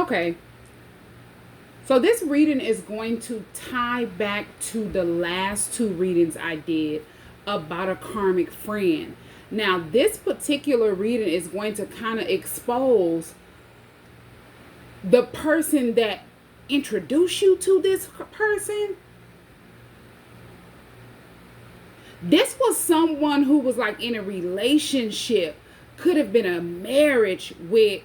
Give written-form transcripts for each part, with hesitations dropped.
Okay. So this reading is going to tie back to the last two readings I did about a karmic friend. Now, this particular reading is going to kind of expose the person that introduced you to this person. This was someone who was like in a relationship, could have been a marriage with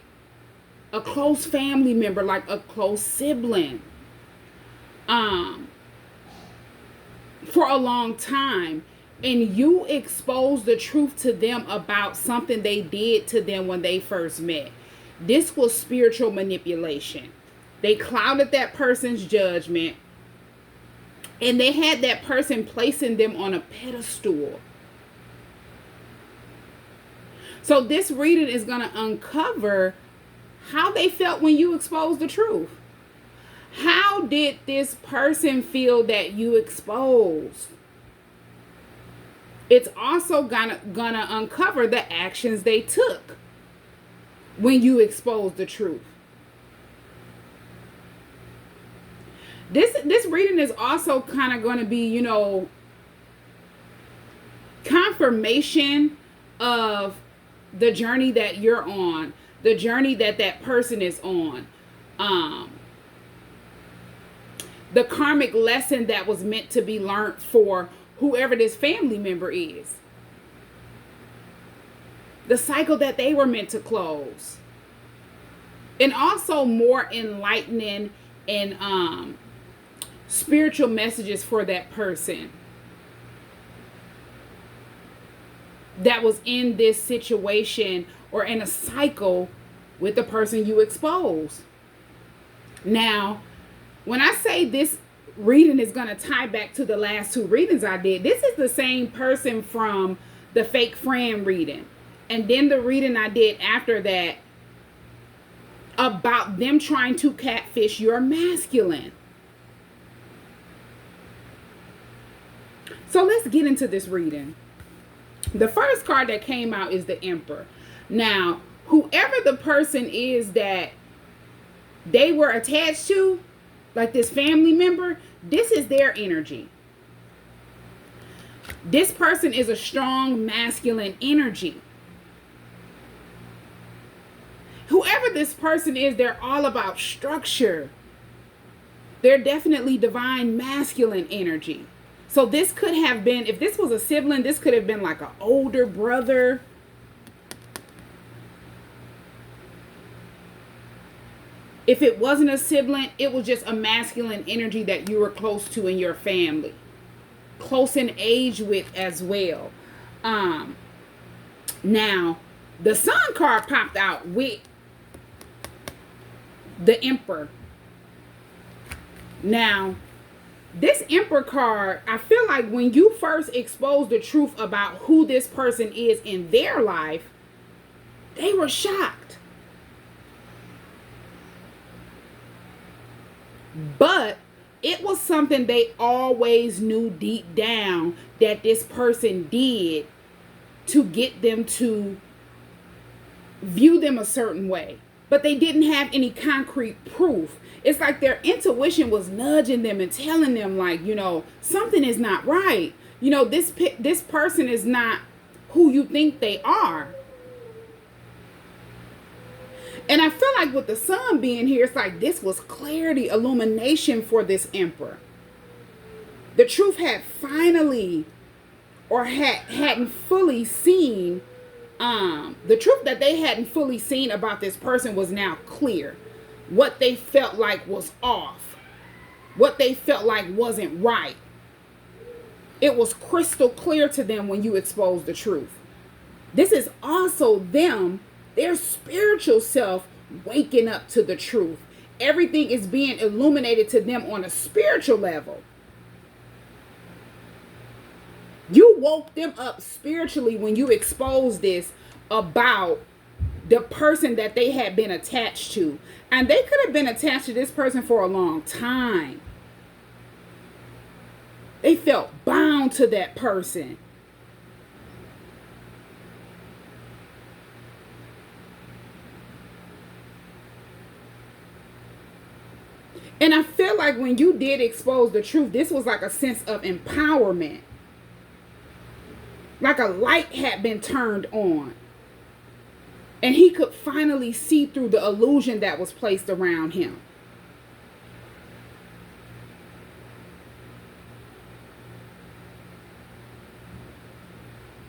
a close family member, like a close sibling, um, for a long time. And you expose the truth to them about something they did to them when they first met. This was spiritual manipulation. They clouded that person's judgment, and they had that person placing them on a pedestal. So this reading is going to uncover how they felt when you exposed the truth. How did this person feel that you exposed? It's also gonna uncover the actions they took when you exposed the truth. This reading is also kind of going to be, confirmation of the journey that you're on, the journey that that person is on, the karmic lesson that was meant to be learned for whoever this family member is, the cycle that they were meant to close, and also more enlightening and spiritual messages for that person that was in this situation or in a cycle with the person you expose. Now, when I say this reading is going to tie back to the last two readings I did, this is the same person from the fake friend reading. And then the reading I did after that about them trying to catfish your masculine. So let's get into this reading. The first card that came out is the Emperor. Now, whoever the person is that they were attached to, like this family member, this is their energy. This person is a strong masculine energy. Whoever this person is, they're all about structure. They're definitely divine masculine energy. So this could have been, if this was a sibling, this could have been like an older brother. If it wasn't a sibling, it was just a masculine energy that you were close to in your family. Close in age with as well. Now, the Sun card popped out with the Emperor. Now, this Emperor card, I feel like when you first expose the truth about who this person is in their life, they were shocked. But it was something they always knew deep down that this person did to get them to view them a certain way. But they didn't have any concrete proof. It's like their intuition was nudging them and telling them, like, something is not right. This person is not who you think they are. And I feel like with the Sun being here, it's like this was clarity, illumination for this Emperor. The truth had finally, or hadn't fully seen, the truth that they hadn't fully seen about this person was now clear. What they felt like was off. What they felt like wasn't right. It was crystal clear to them when you exposed the truth. This is also them, their spiritual self, waking up to the truth. Everything is being illuminated to them on a spiritual level. You woke them up spiritually when you exposed this about the person that they had been attached to. And they could have been attached to this person for a long time. They felt bound to that person. And I feel like when you did expose the truth, this was like a sense of empowerment. Like a light had been turned on. And he could finally see through the illusion that was placed around him.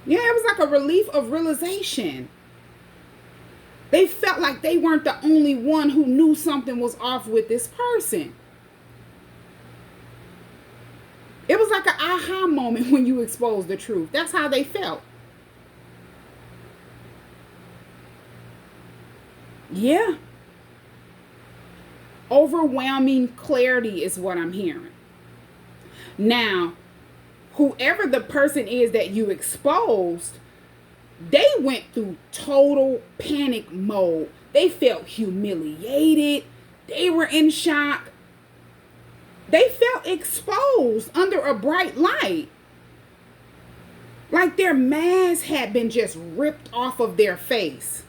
Yeah, it was like a relief of realization. They felt like they weren't the only one who knew something was off with this person. It was like an aha moment when you exposed the truth. That's how they felt. Yeah. Overwhelming clarity is what I'm hearing. Now, whoever the person is that you exposed, they went through total panic mode. They felt humiliated. They were in shock. They felt exposed under a bright light. Like their mask had been just ripped off of their face.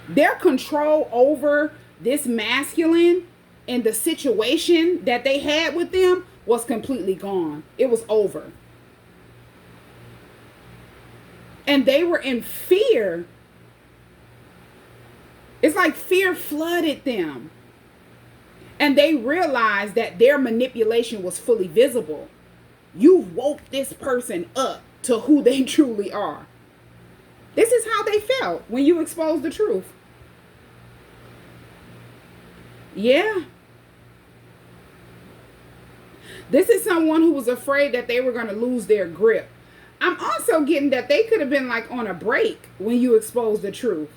Their control over this masculine and the situation that they had with them was completely gone. It was over. And they were in fear. It's like fear flooded them. And they realized that their manipulation was fully visible. You woke this person up to who they truly are. This is how they felt when you exposed the truth. Yeah. This is someone who was afraid that they were going to lose their grip. I'm also getting that they could have been like on a break when you exposed the truth.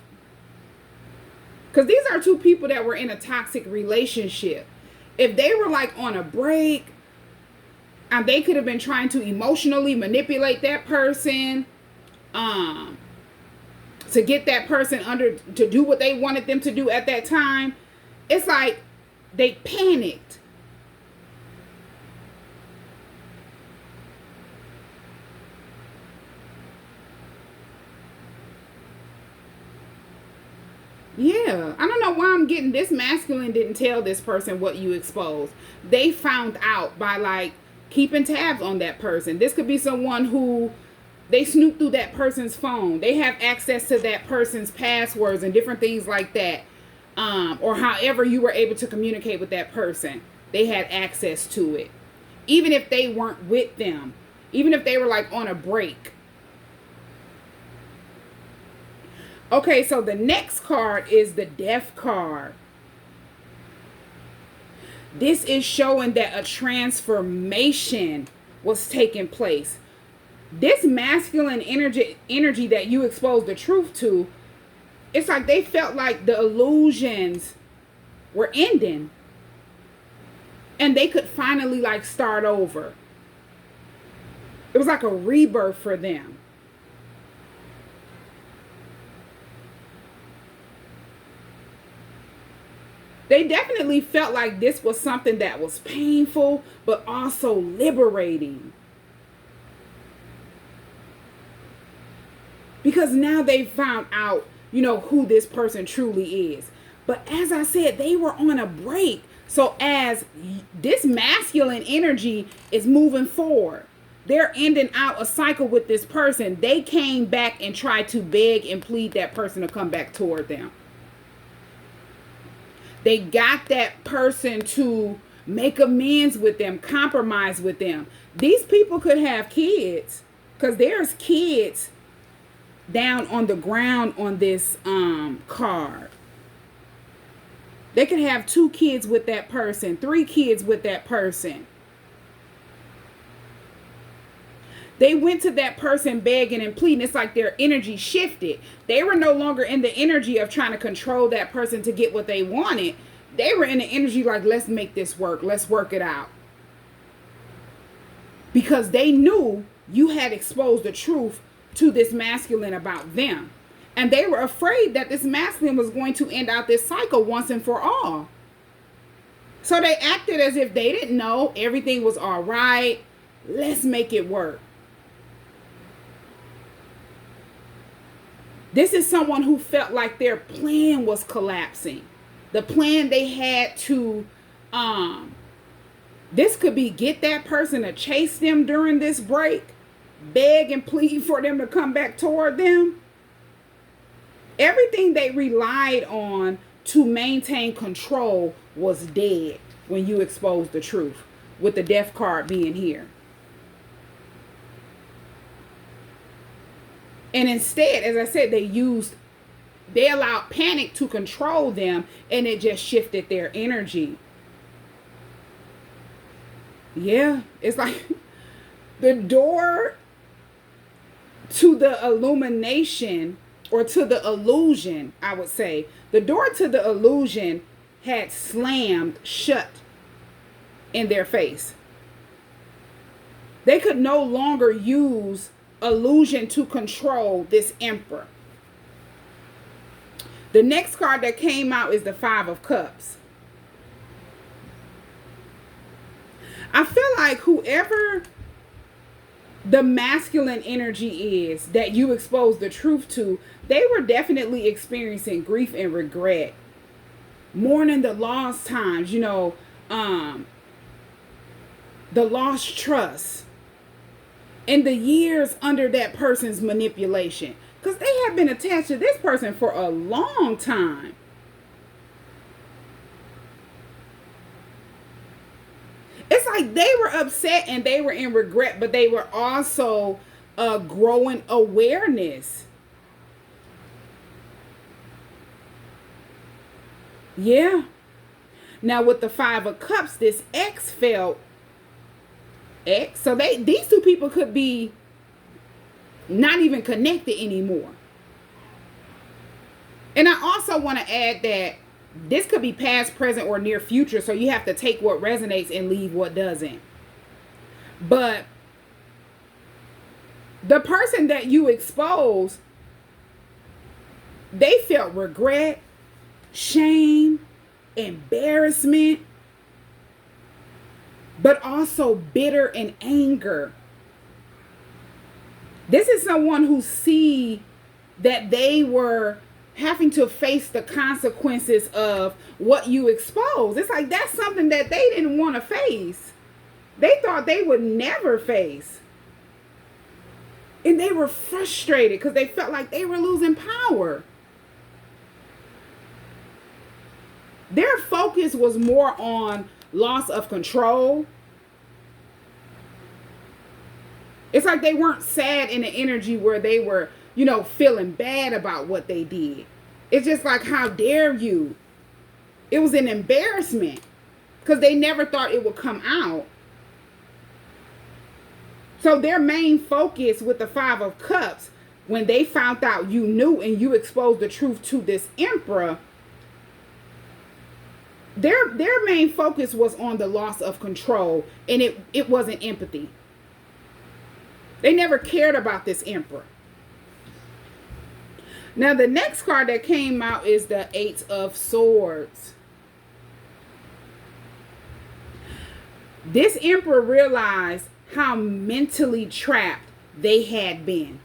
Because these are two people that were in a toxic relationship. If they were like on a break, and they could have been trying to emotionally manipulate that person, to get that person to do what they wanted them to do at that time, it's like they panicked. Yeah, I don't know why I'm getting this masculine didn't tell this person what you exposed. They found out by like keeping tabs on that person. This could be someone who they snoop through that person's phone. They have access to that person's passwords and different things like that. Or however you were able to communicate with that person. They had access to it. Even if they weren't with them. Even if they were like on a break. Okay, so the next card is the Death card. This is showing that a transformation was taking place. This masculine energy that you exposed the truth to, it's like they felt like the illusions were ending. And they could finally like start over. It was like a rebirth for them. They definitely felt like this was something that was painful, but also liberating. Because now they found out, who this person truly is. But as I said, they were on a break. So as this masculine energy is moving forward, they're ending out a cycle with this person. They came back and tried to beg and plead that person to come back toward them. They got that person to make amends with them, compromise with them. These people could have kids because there's kids down on the ground on this card. They could have 2 kids with that person, 3 kids with that person. They went to that person begging and pleading. It's like their energy shifted. They were no longer in the energy of trying to control that person to get what they wanted. They were in the energy like, let's make this work. Let's work it out. Because they knew you had exposed the truth to this masculine about them. And they were afraid that this masculine was going to end out this cycle once and for all. So they acted as if they didn't know everything was all right. Let's make it work. This is someone who felt like their plan was collapsing. the plan they had to, this could be get that person to chase them during this break, beg and plead for them to come back toward them. Everything they relied on to maintain control was dead when you exposed the truth, with the death card being here. And instead, as I said, they allowed panic to control them, and it just shifted their energy. Yeah, it's like the door to the illumination, or to the illusion, I would say. The door to the illusion had slammed shut in their face. They could no longer use illusion to control this emperor. The next card that came out is the Five of Cups. I feel like whoever the masculine energy is that you expose the truth to, they were definitely experiencing grief and regret, mourning the lost times, the lost trust, and the years under that person's manipulation, because they have been attached to this person for a long time. It's like they were upset and they were in regret, but they were also growing awareness. Yeah. Now with the Five of Cups, this X felt X. So these two people could be not even connected anymore. And I also want to add that this could be past, present, or near future. So you have to take what resonates and leave what doesn't. But the person that you expose, they felt regret, shame, embarrassment, but also bitter and anger. This is someone who see that they were having to face the consequences of what you expose. It's like that's something that they didn't want to face. They thought they would never face. And they were frustrated because they felt like they were losing power. Their focus was more on loss of control. It's like they weren't sad in the energy where they were, feeling bad about what they did. It's just like, how dare you? It was an embarrassment because they never thought it would come out. So their main focus with the Five of Cups, when they found out you knew and you exposed the truth to this emperor, their main focus was on the loss of control, and it wasn't empathy. They never cared about this emperor. Now, the next card that came out is the Eight of Swords. This emperor realized how mentally trapped they had been.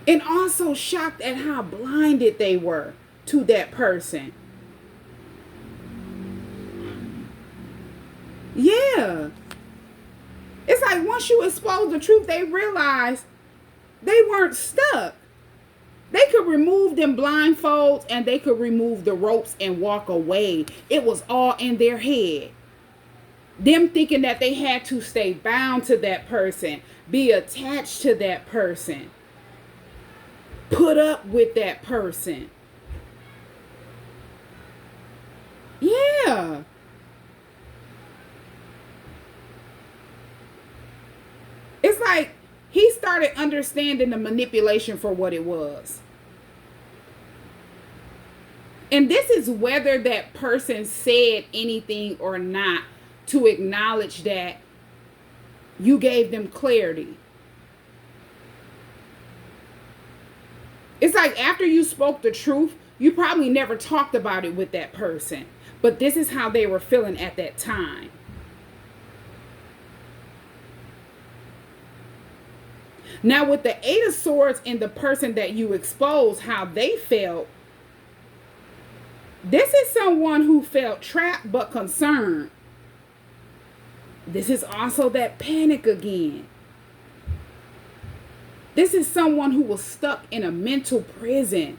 And also shocked at how blinded they were to that person. Yeah. It's like once you expose the truth, they realized they weren't stuck. They could remove them blindfolds and they could remove the ropes and walk away. It was all in their head. Them thinking that they had to stay bound to that person, be attached to that person, put up with that person. Yeah. It's like he started understanding the manipulation for what it was. And this is whether that person said anything or not to acknowledge that you gave them clarity. It's like after you spoke the truth, you probably never talked about it with that person. But this is how they were feeling at that time. Now with the Eight of Swords and the person that you expose, how they felt, This is someone who felt trapped but concerned. This is also that panic again. This is someone who was stuck in a mental prison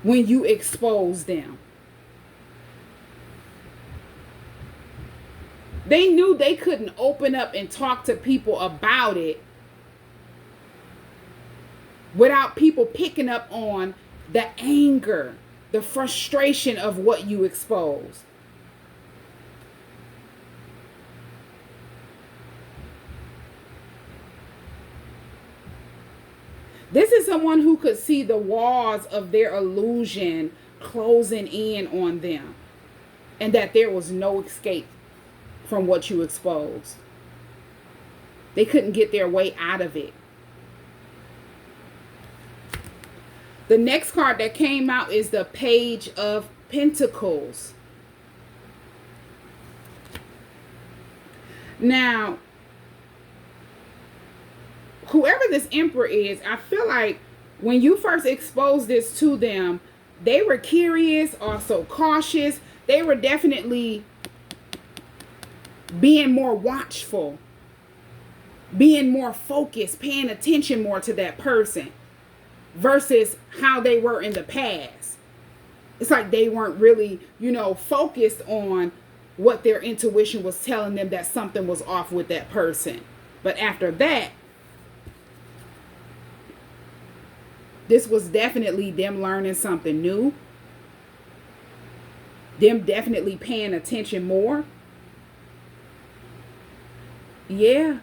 when you expose them. They knew they couldn't open up and talk to people about it without people picking up on the anger, the frustration of what you expose. This is someone who could see the walls of their illusion closing in on them, and that there was no escape from what you exposed. They couldn't get their way out of it. The next card that came out is the Page of Pentacles. Now, whoever this Emperor is, I feel like when you first exposed this to them, they were curious, also cautious. They were definitely being more watchful, being more focused, paying attention more to that person versus how they were in the past. It's like they weren't really, focused on what their intuition was telling them, that something was off with that person. But after that, this was definitely them learning something new, them definitely paying attention more. Yeah.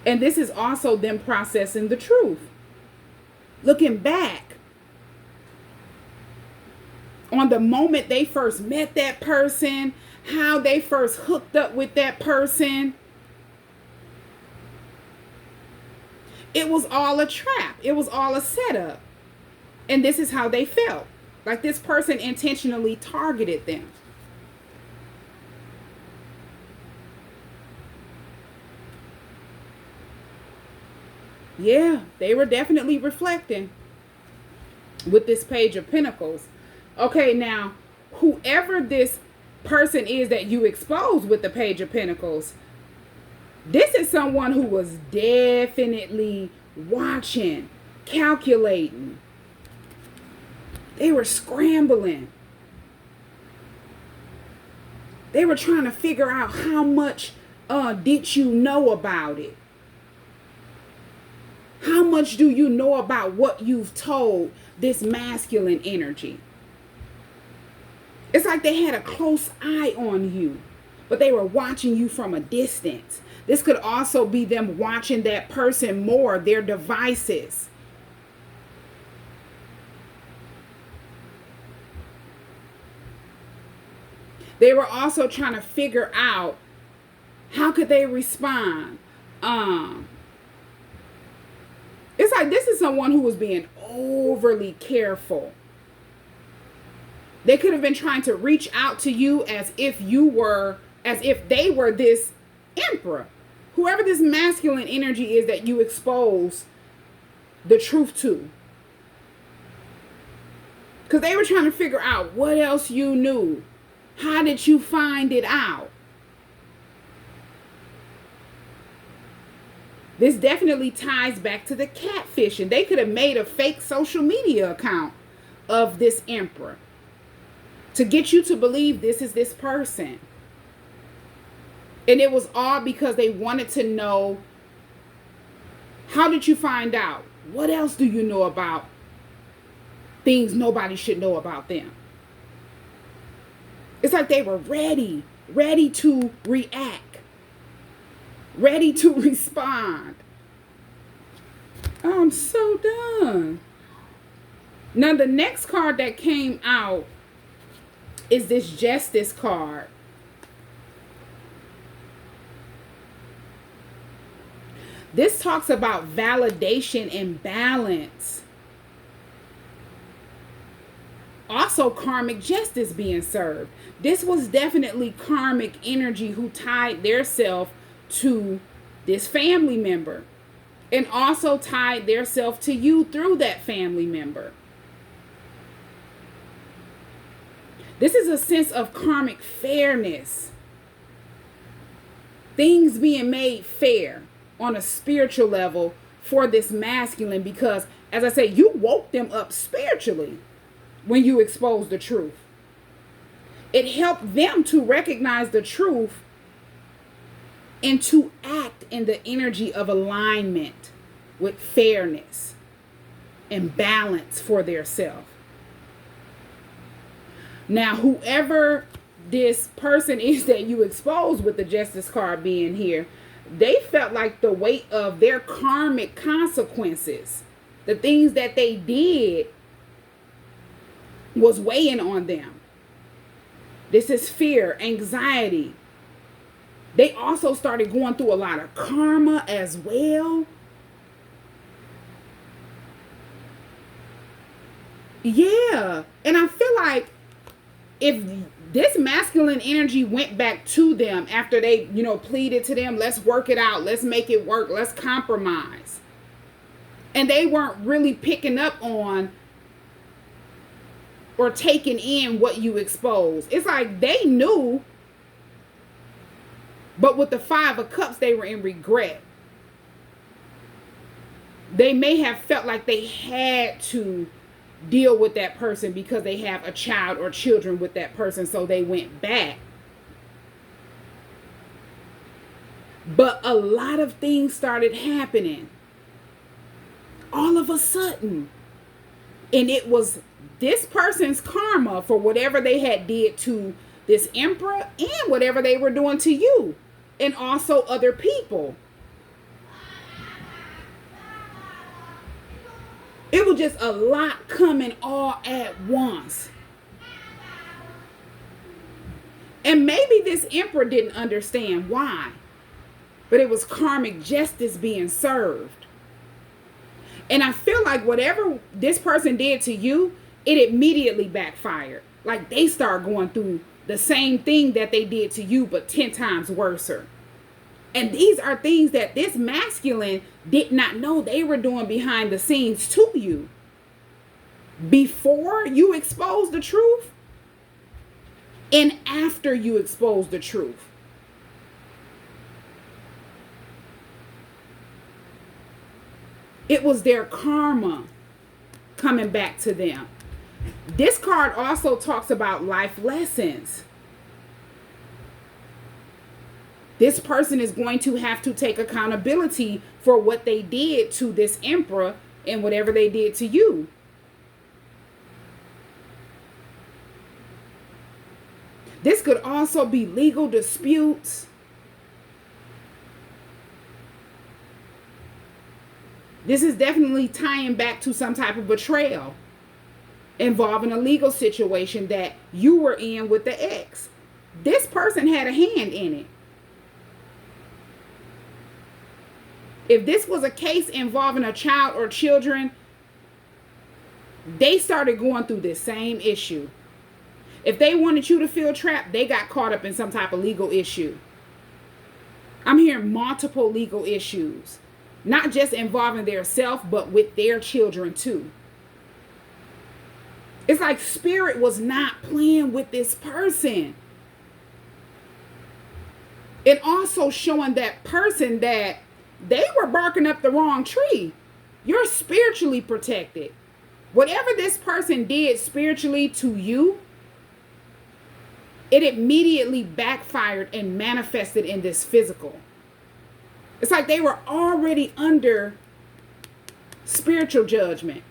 And this is also them processing the truth. Looking back on the moment they first met that person, how they first hooked up with that person. It was all a trap. It was all a setup. And this is how they felt. Like this person intentionally targeted them. Yeah, they were definitely reflecting with this Page of Pentacles. Okay, now, whoever this person is that you expose with the Page of Pentacles, this is someone who was definitely watching, calculating. They were scrambling. They were trying to figure out how much did you know about it? How much do you know about what you've told this masculine energy? It's like they had a close eye on you, but they were watching you from a distance. This could also be them watching that person more, their devices. They were also trying to figure out how could they respond. It's like this is someone who was being overly careful. They could have been trying to reach out to you as if they were this Emperor. Whoever this masculine energy is that you expose the truth to. Because they were trying to figure out what else you knew. How did you find it out? This definitely ties back to the catfishing. They could have made a fake social media account of this Emperor to get you to believe this is this person. And it was all because they wanted to know, how did you find out? What else do you know about things nobody should know about them? It's like they were ready to react, ready to respond. I'm so done. Now the next card that came out is this Justice card. This talks about validation and balance. Also karmic justice being served. This was definitely karmic energy who tied their self to this family member and also tied their self to you through that family member. This is a sense of karmic fairness. Things being made fair on a spiritual level for this masculine because, as I say, you woke them up spiritually when you exposed the truth. It helped them to recognize the truth and to act in the energy of alignment with fairness and balance for their self. Now, whoever this person is that you exposed with the Justice card being here, they felt like the weight of their karmic consequences, the things that they did, was weighing on them. This is fear, anxiety. They also started going through a lot of karma as well. Yeah. And I feel like if this masculine energy went back to them after they, pleaded to them, let's work it out, let's make it work, let's compromise. And they weren't really picking up on or taking in what you exposed. It's like they knew, but with the 5 of Cups, they were in regret. They may have felt like they had to deal with that person because they have a child or children with that person, so they went back. But a lot of things started happening all of a sudden. And it was this person's karma for whatever they had did to this emperor and whatever they were doing to you and also other people. It was just a lot coming all at once. And maybe this emperor didn't understand why, but it was karmic justice being served. And I feel like whatever this person did to you, it immediately backfired. Like they start going through the same thing that they did to you, but 10 times worse. And these are things that this masculine did not know they were doing behind the scenes to you. Before you exposed the truth and after you exposed the truth. It was their karma coming back to them. This card also talks about life lessons. This person is going to have to take accountability for what they did to this emperor and whatever they did to you. This could also be legal disputes. This is definitely tying back to some type of betrayal involving a legal situation that you were in with the ex. This person had a hand in it. If this was a case involving a child or children, they started going through this same issue. If they wanted you to feel trapped, they got caught up in some type of legal issue. I'm hearing multiple legal issues, not just involving their self, but with their children too. It's like spirit was not playing with this person. And also showing that person that they were barking up the wrong tree. You're spiritually protected. Whatever this person did spiritually to you, it immediately backfired and manifested in this physical. It's like they were already under spiritual judgment.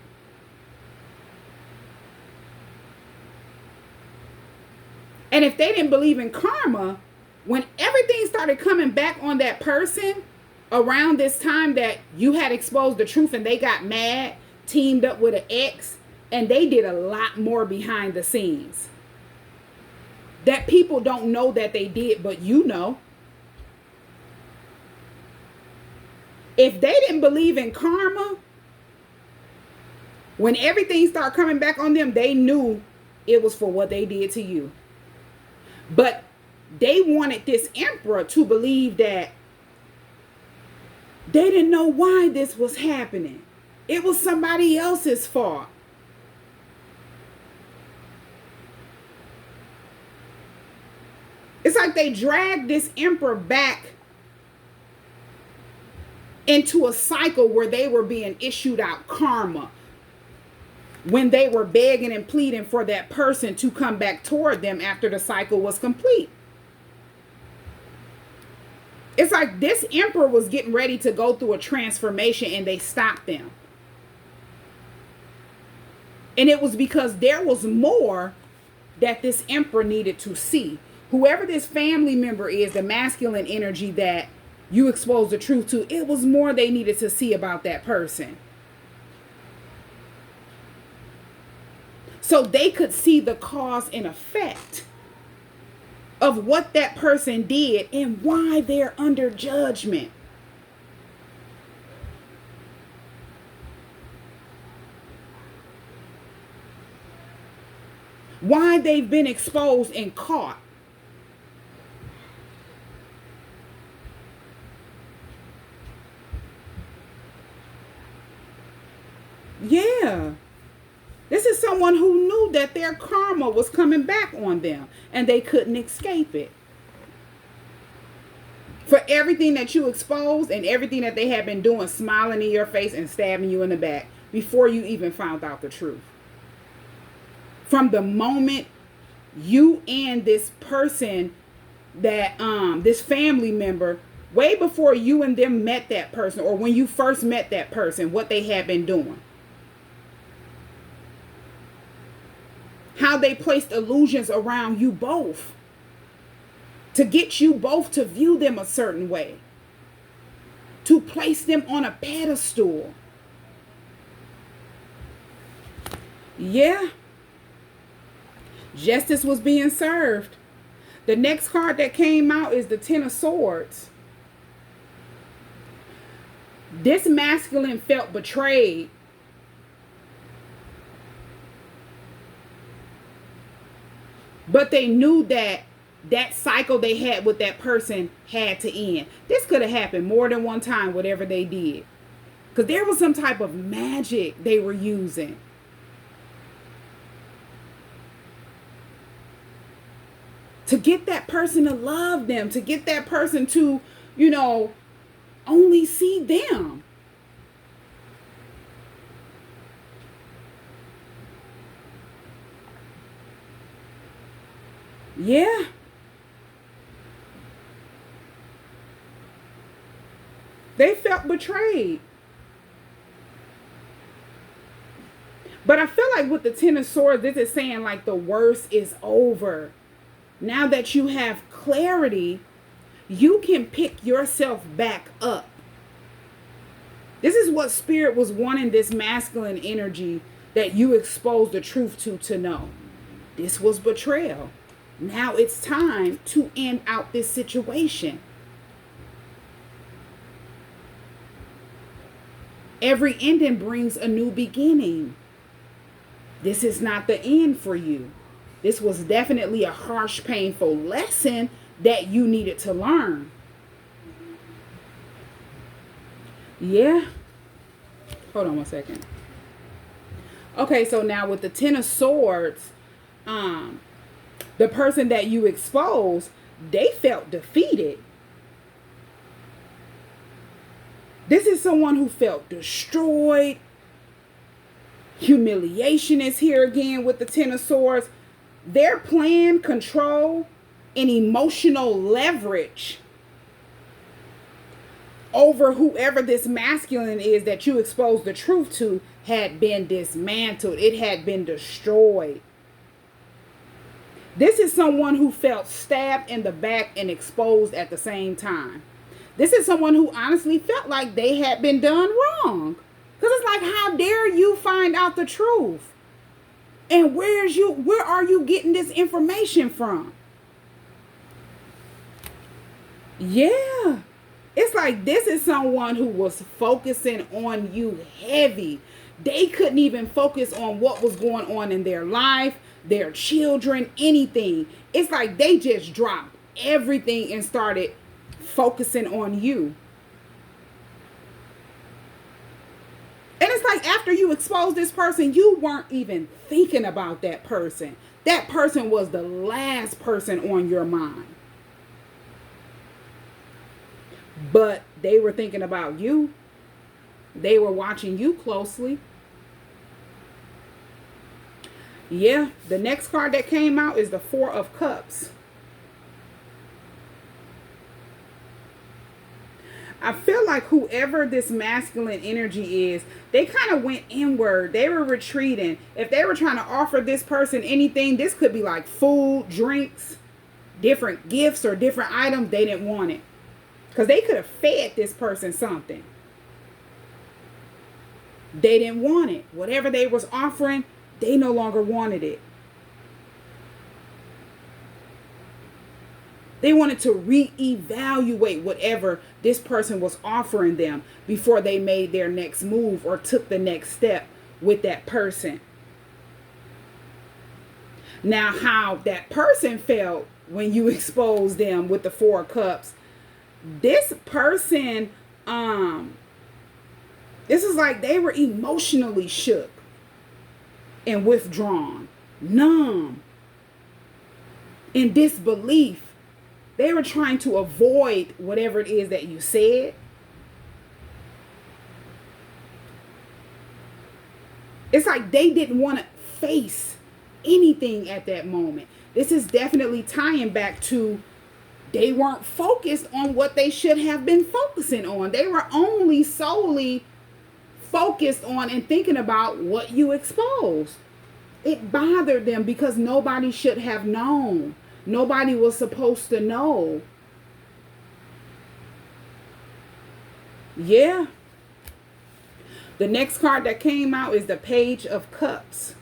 And if they didn't believe in karma, when everything started coming back on that person around this time that you had exposed the truth and they got mad, teamed up with an ex, and they did a lot more behind the scenes that people don't know that they did, but you know. If they didn't believe in karma, when everything started coming back on them, they knew it was for what they did to you. But they wanted this emperor to believe that they didn't know why this was happening. It was somebody else's fault. like they dragged this emperor back into a cycle where they were being issued out karma when they were begging and pleading for that person to come back toward them after the cycle was complete. It's like this emperor was getting ready to go through a transformation and they stopped them. And it was because there was more that this emperor needed to see. Whoever this family member is, the masculine energy that you expose the truth to, it was more they needed to see about that person. So they could see the cause and effect of what that person did and why they're under judgment. Why they've been exposed and caught. Yeah. This is someone who knew that their karma was coming back on them and they couldn't escape it. For everything that you exposed and everything that they had been doing, smiling in your face and stabbing you in the back before you even found out the truth. From the moment you and this person that, this family member, way before you and them met that person or when you first met that person, what they had been doing. How they placed illusions around you both to get you both to view them a certain way, to place them on a pedestal. Yeah. Justice was being served. The next card that came out is the Ten of Swords. This masculine felt betrayed. But they knew that that cycle they had with that person had to end. This could have happened more than one time, whatever they did. Because there was some type of magic they were using. To get that person to love them. To get that person to, only see them. Yeah. They felt betrayed. But I feel like with the Ten of Swords, this is saying like the worst is over. Now that you have clarity, you can pick yourself back up. This is what Spirit was wanting this masculine energy that you exposed the truth to know. This was betrayal. Now it's time to end out this situation. Every ending brings a new beginning. This is not the end for you. This was definitely a harsh, painful lesson that you needed to learn. Yeah. Hold on one second. Okay, so now with the Ten of Swords, the person that you exposed, they felt defeated. This is someone who felt destroyed. Humiliation is here again with the Ten of Swords. Their plan, control, and emotional leverage over whoever this masculine is that you exposed the truth to had been dismantled. It had been destroyed. This is someone who felt stabbed in the back and exposed at the same time. This is someone who honestly felt like they had been done wrong. Because it's like, how dare you find out the truth? And where are you getting this information from? Yeah. It's like this is someone who was focusing on you heavy. They couldn't even focus on what was going on in their life, their children, anything. It's like they just dropped everything and started focusing on you. And it's like after you expose this person, you weren't even thinking about that person. That person was the last person on your mind. But they were thinking about you. They were watching you closely. Yeah, the next card that came out is the Four of Cups. I feel like whoever this masculine energy is, they kind of went inward. They were retreating. If they were trying to offer this person anything, this could be like food, drinks, different gifts, or different items. They didn't want it. Because they could have fed this person something. They didn't want it. Whatever they was offering, they no longer wanted it. They wanted to reevaluate whatever this person was offering them before they made their next move or took the next step with that person. Now, how that person felt when you exposed them with the Four of Cups, this person, this is like they were emotionally shook and withdrawn, numb, in disbelief. They were trying to avoid whatever it is that you said. It's like they didn't want to face anything at that moment. This is definitely tying back to they weren't focused on what they should have been focusing on. They were only solely focused on and thinking about what you exposed. It bothered them because nobody should have known. Nobody was supposed to know. Yeah. The next card that came out is the Page of Cups.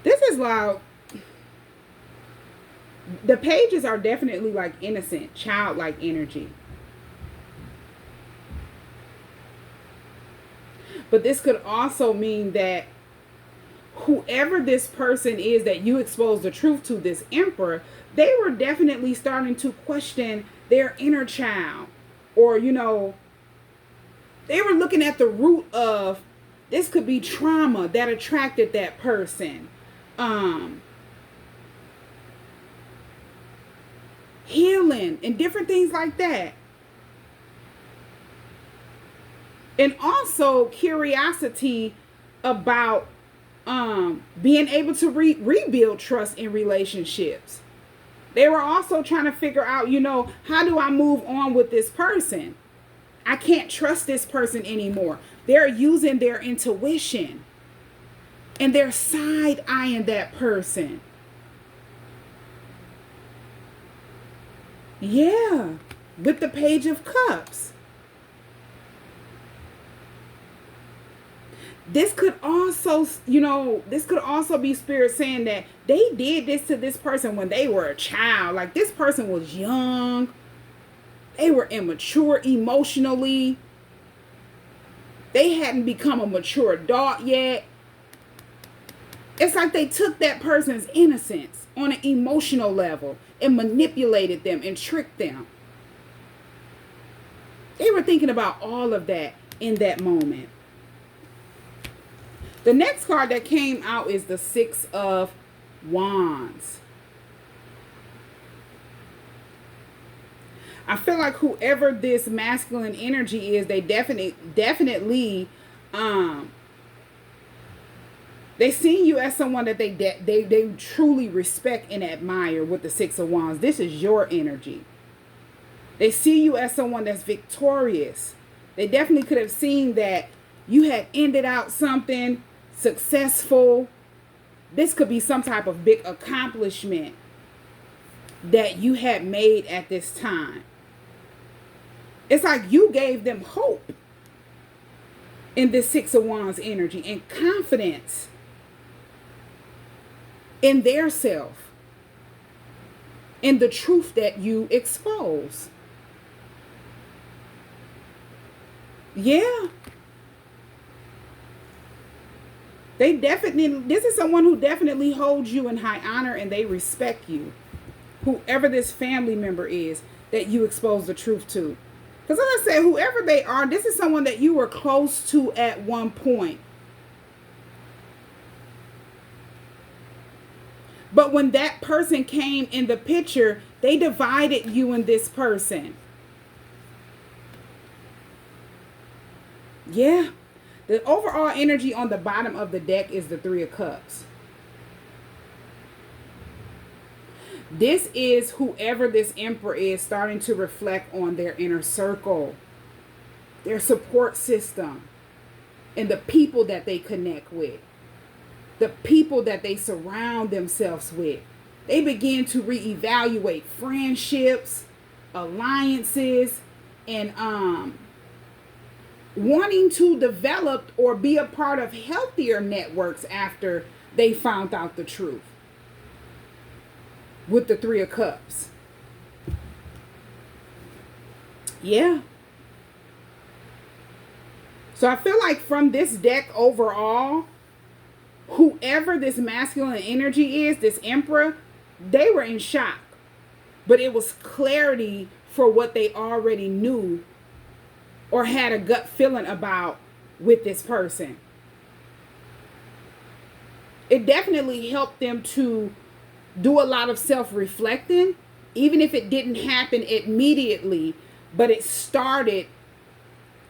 This is like, the pages are definitely like innocent, childlike energy. But this could also mean that whoever this person is that you expose the truth to, this emperor, they were definitely starting to question their inner child. Or, you know, they were looking at the root of, this could be trauma that attracted that person. Healing and different things like that. And also curiosity about being able to rebuild trust in relationships. They were also trying to figure out, you know, how do I move on with this person? I can't trust this person anymore. They're using their intuition and they're side-eyeing that person. Yeah, with the Page of Cups. This could also, you know, this could also be spirit saying that they did this to this person when they were a child. Like this person was young. They were immature emotionally. They hadn't become a mature adult yet. It's like they took that person's innocence on an emotional level and manipulated them and tricked them. They were thinking about all of that in that moment. The next card that came out is the Six of Wands. I feel like whoever this masculine energy is, they definitely they see you as someone that they truly respect and admire with the Six of Wands. This is your energy. They see you as someone that's victorious. They definitely could have seen that you had ended out something successful. This could be some type of big accomplishment that you had made at this time. It's like you gave them hope in this Six of Wands energy and confidence in their self, in the truth that you expose. Yeah. They definitely, this is someone who definitely holds you in high honor and they respect you. Whoever this family member is that you expose the truth to. Because as I said, whoever they are, this is someone that you were close to at one point. But when that person came in the picture, they divided you and this person. Yeah. The overall energy on the bottom of the deck is the Three of Cups. This is whoever this Emperor is starting to reflect on their inner circle, their support system, and the people that they connect with, the people that they surround themselves with. They begin to reevaluate friendships, alliances, and wanting to develop or be a part of healthier networks after they found out the truth. With the Three of Cups. Yeah. So I feel like from this deck overall, whoever this masculine energy is, this Emperor, they were in shock. But it was clarity for what they already knew or had a gut feeling about with this person. It definitely helped them to do a lot of self-reflecting, even if it didn't happen immediately, but it started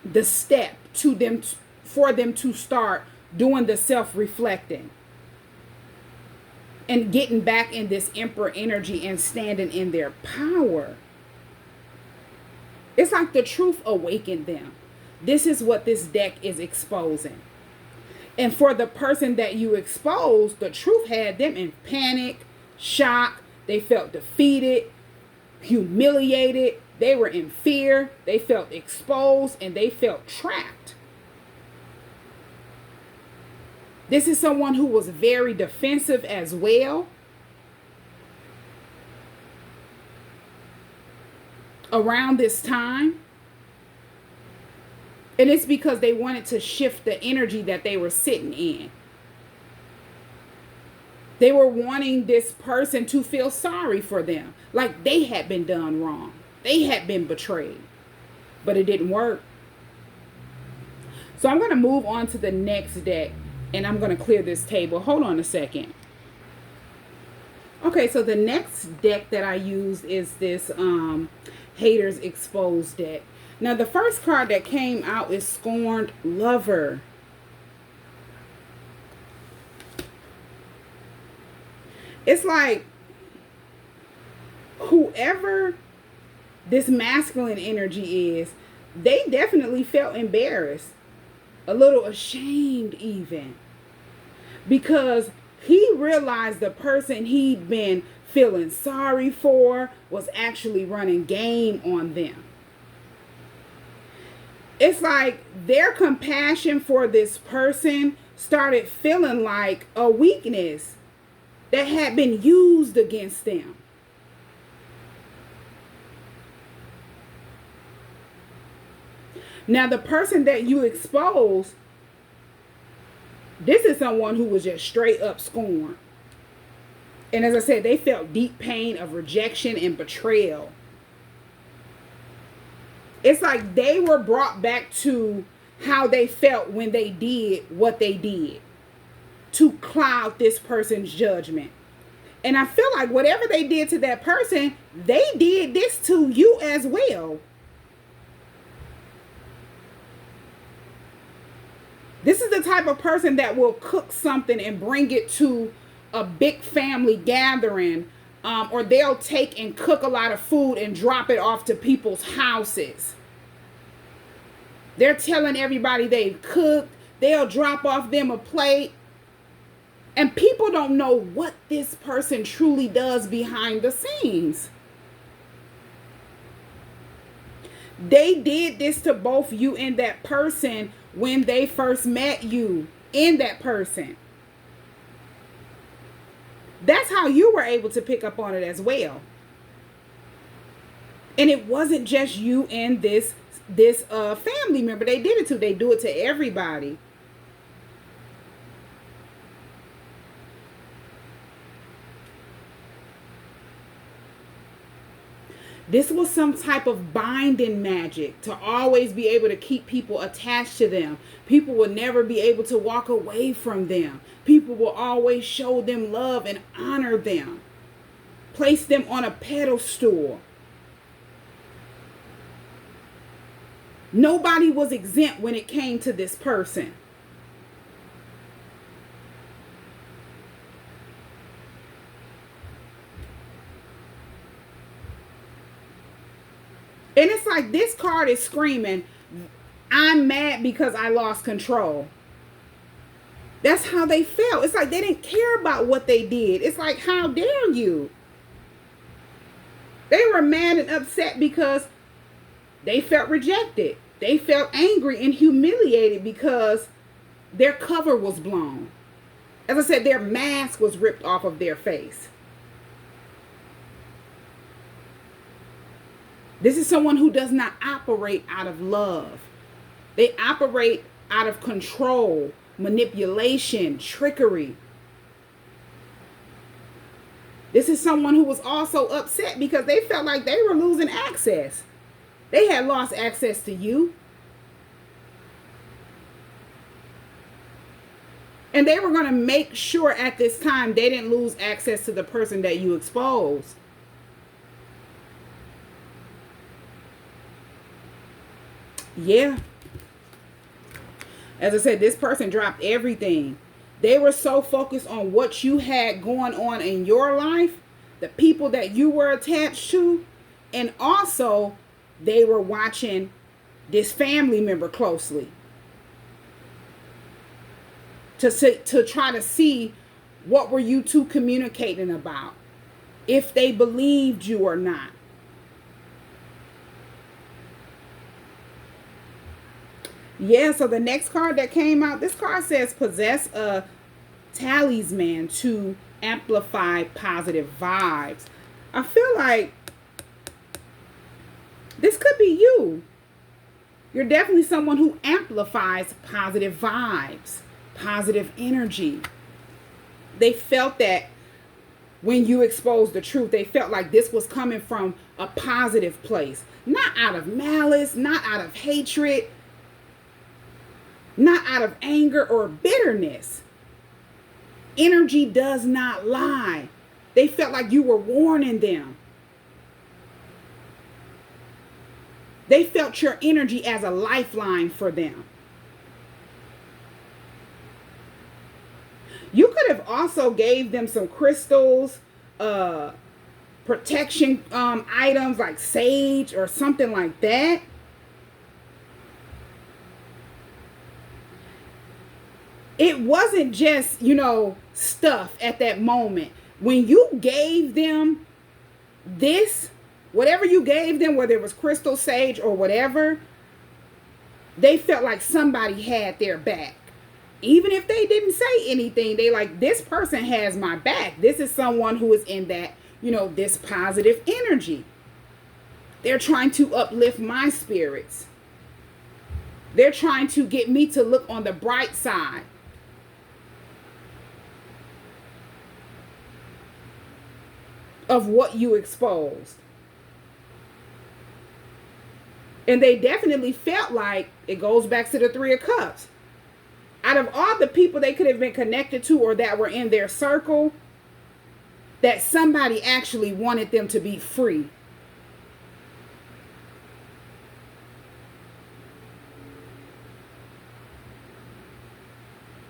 the step to them, for them to start doing the self-reflecting and getting back in this Emperor energy and standing in their power. It's like the truth awakened them. This is what this deck is exposing. And for the person that you exposed, the truth had them in panic, shock. They felt defeated, humiliated. They were in fear. They felt exposed and they felt trapped. This is someone who was very defensive as well. Around this time. And it's because they wanted to shift the energy that they were sitting in. They were wanting this person to feel sorry for them, like they had been done wrong. They had been betrayed, but it didn't work. So I'm going to move on to the next deck, and I'm going to clear this table. Hold on a second. Okay, so the next deck that I used is this Haters Exposed deck. Now, the first card that came out is Scorned Lover. It's like whoever this masculine energy is, they definitely felt embarrassed, a little ashamed even, because he realized the person he'd been feeling sorry for was actually running game on them. It's like their compassion for this person started feeling like a weakness that had been used against them. Now, the person that you expose, this is someone who was just straight up scorned. And as I said, they felt deep pain of rejection and betrayal. It's like they were brought back to how they felt when they did what they did to cloud this person's judgment. And I feel like whatever they did to that person, they did this to you as well. This is the type of person that will cook something and bring it to a big family gathering, or they'll take and cook a lot of food and drop it off to people's houses. They're telling everybody they've cooked. They'll drop off them a plate. And people don't know what this person truly does behind the scenes. They did this to both you and that person when they first met you in that person. That's how you were able to pick up on it as well. And it wasn't just you and this family member they did it to. They do it to everybody. This was some type of binding magic to always be able to keep people attached to them. People will never be able to walk away from them. People will always show them love and honor them. Place them on a pedestal. Nobody was exempt when it came to this person. And it's like this card is screaming, I'm mad because I lost control. That's how they felt. It's like they didn't care about what they did. It's like, how dare you? They were mad and upset because they felt rejected. They felt angry and humiliated because their cover was blown. As I said, their mask was ripped off of their face. This is someone who does not operate out of love. They operate out of control, manipulation, trickery. This is someone who was also upset because they felt like they were losing access. They had lost access to you. And they were going to make sure at this time they didn't lose access to the person that you exposed. Yeah. As I said, this person dropped everything. They were so focused on what you had going on in your life, the people that you were attached to, and also they were watching this family member closely to try to see what were you two communicating about, if they believed you or not. Yeah, so the next card that came out, this card says possess a talisman to amplify positive vibes. I feel like this could be you. You're definitely someone who amplifies positive vibes, positive energy. They felt that when you exposed the truth, they felt like this was coming from a positive place, not out of malice, not out of hatred, not out of anger or bitterness. Energy does not lie. They felt like you were warning them. They felt your energy as a lifeline for them. You could have also gave them some crystals, protection items like sage or something like that. It wasn't just, stuff at that moment. When you gave them this, whatever you gave them, whether it was crystal, sage, or whatever, they felt like somebody had their back. Even if they didn't say anything, they like, this person has my back. This is someone who is in that, this positive energy. They're trying to uplift my spirits. They're trying to get me to look on the bright side. Of what you exposed. And they definitely felt like, it goes back to the Three of Cups. Out of all the people they could have been connected to or that were in their circle, that somebody actually wanted them to be free.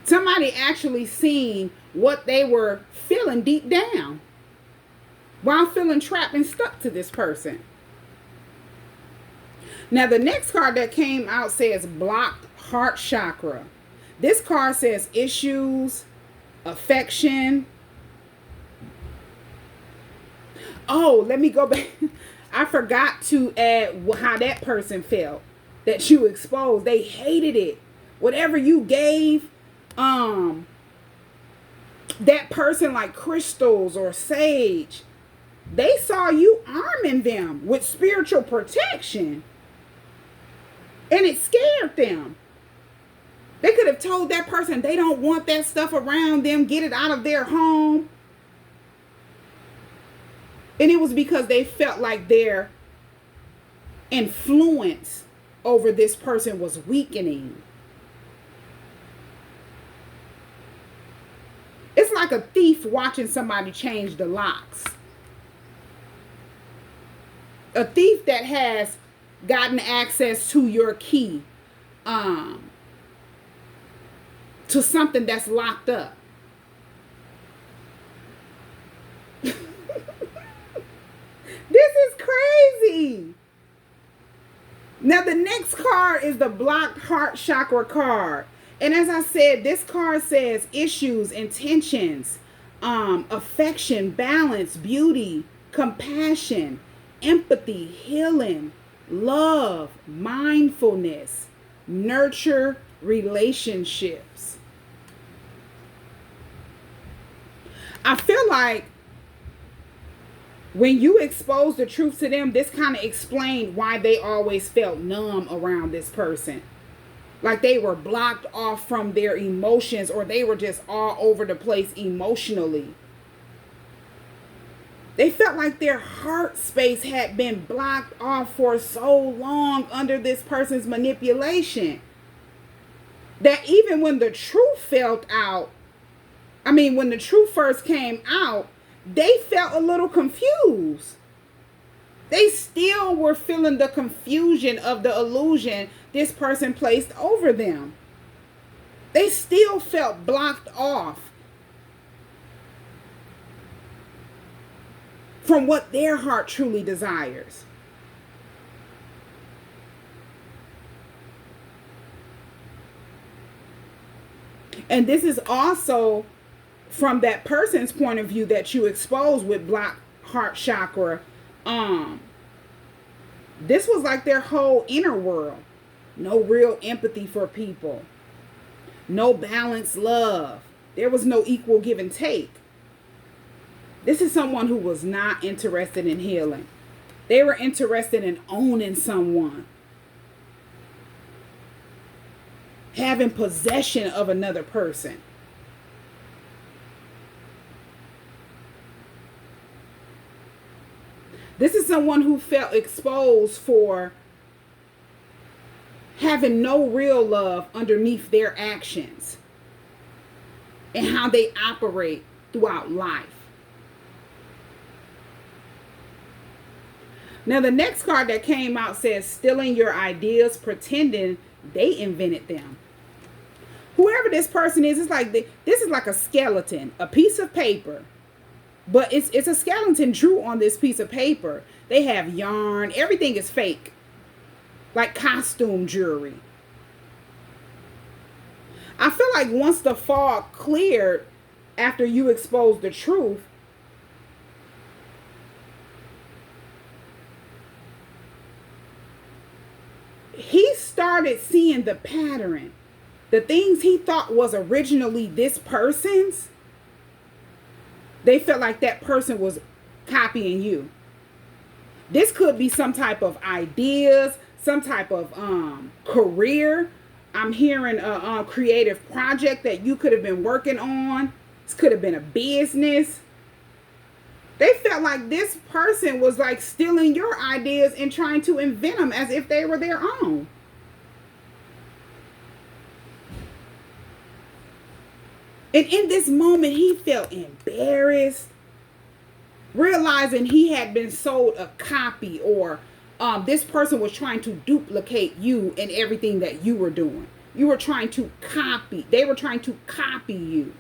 Somebody actually seen what they were feeling deep down, while feeling trapped and stuck to this person. Now, the next card that came out says blocked heart chakra. This card says issues, affection. Oh, let me go back. I forgot to add how that person felt that you exposed. They hated it. Whatever you gave that person, like crystals or sage, they saw you arming them with spiritual protection. And it scared them. They could have told that person they don't want that stuff around them. Get it out of their home. And it was because they felt like their influence over this person was weakening. It's like a thief watching somebody change the locks. A thief that has gotten access to your key, to something that's locked up. This is crazy. Now the next card is the blocked heart chakra card. And as I said, this card says issues, intentions, affection, balance, beauty, compassion, empathy, healing, love, mindfulness, nurture relationships. I feel like when you expose the truth to them, this kind of explained why they always felt numb around this person. Like they were blocked off from their emotions, or they were just all over the place emotionally. They felt like their heart space had been blocked off for so long under this person's manipulation, that even when the truth when the truth first came out, they felt a little confused. They still were feeling the confusion of the illusion this person placed over them. They still felt blocked off from what their heart truly desires. And this is also from that person's point of view that you expose with blocked heart chakra. This was like their whole inner world. No real empathy for people. No balanced love. There was no equal give and take. This is someone who was not interested in healing. They were interested in owning someone, having possession of another person. This is someone who felt exposed for having no real love underneath their actions and how they operate throughout life. Now the next card that came out says stealing your ideas, pretending they invented them. Whoever this person is, it's like this is like a skeleton, a piece of paper. But it's a skeleton drew on this piece of paper. They have yarn. Everything is fake. Like costume jewelry. I feel like once the fog cleared after you exposed the truth, he started seeing the pattern. The things he thought was originally this person's, they felt like that person was copying you. This could be some type of ideas, some type of career. I'm hearing a creative project that you could have been working on. This could have been a business. They felt like this person was like stealing your ideas and trying to invent them as if they were their own. And in this moment, he felt embarrassed, realizing he had been sold a copy, or this person was trying to duplicate you and everything that you were doing. You were trying to copy. They were trying to copy you.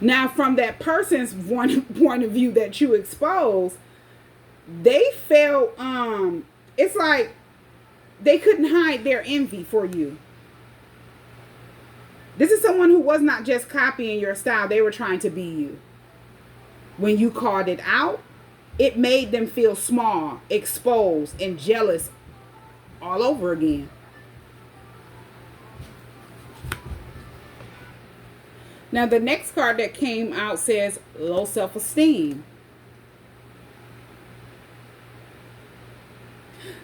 Now, from that person's point of view that you expose, they felt, it's like they couldn't hide their envy for you. This is someone who was not just copying your style. They were trying to be you. When you called it out, it made them feel small, exposed, and jealous all over again. Now, the next card that came out says low self-esteem.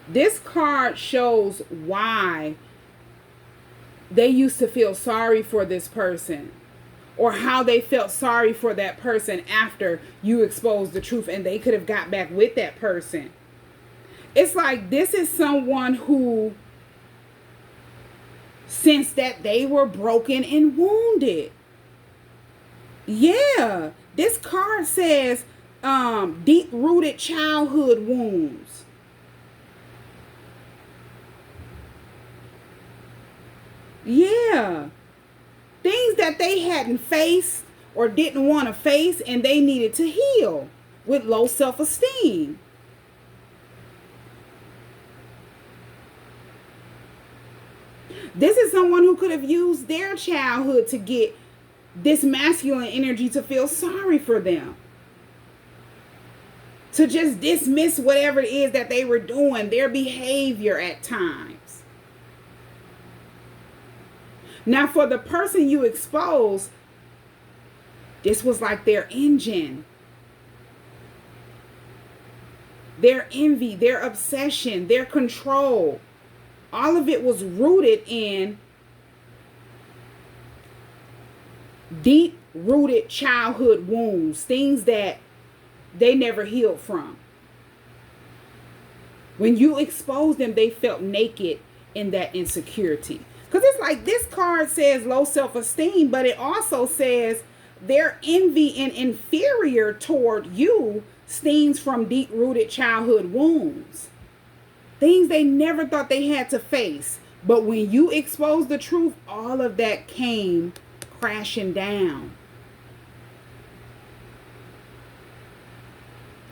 This card shows why they used to feel sorry for this person, or how they felt sorry for that person after you exposed the truth and they could have got back with that person. It's like this is someone who sensed that they were broken and wounded. Yeah, this card says deep rooted childhood wounds. Yeah, things that they hadn't faced or didn't want to face and they needed to heal with low self-esteem. This is someone who could have used their childhood to get this masculine energy to feel sorry for them, to just dismiss whatever it is that they were doing, their behavior at times. Now, for the person you exposed, this was like their engine, their envy, their obsession, their control. All of it was rooted in deep rooted childhood wounds, things that they never healed from. When you expose them, they felt naked in that insecurity. Because it's like this card says low self-esteem, but it also says their envy and inferior toward you stems from deep-rooted childhood wounds. Things they never thought they had to face. But when you expose the truth, all of that came crashing down.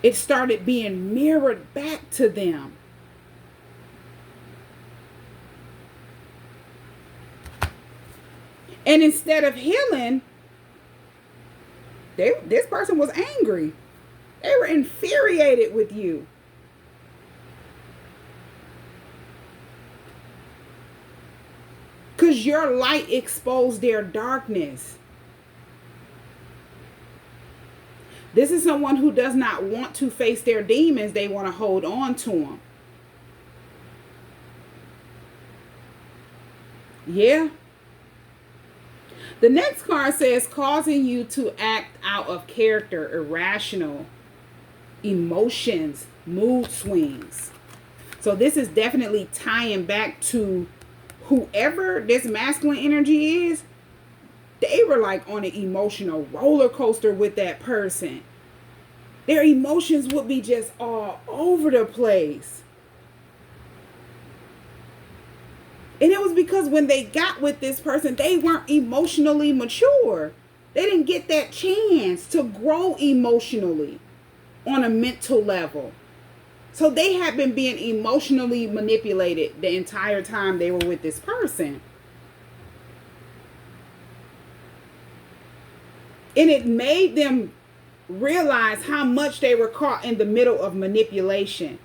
It started being mirrored back to them. And instead of healing, this person was angry. They were infuriated with you. Because your light exposed their darkness. This is someone who does not want to face their demons. They want to hold on to them. Yeah. The next card says causing you to act out of character, irrational emotions, mood swings. So this is definitely tying back to whoever this masculine energy is. They were like on an emotional roller coaster with that person. Their emotions would be just all over the place. And it was because when they got with this person, they weren't emotionally mature. They didn't get that chance to grow emotionally on a mental level. So they had been being emotionally manipulated the entire time they were with this person. And it made them realize how much they were caught in the middle of manipulation.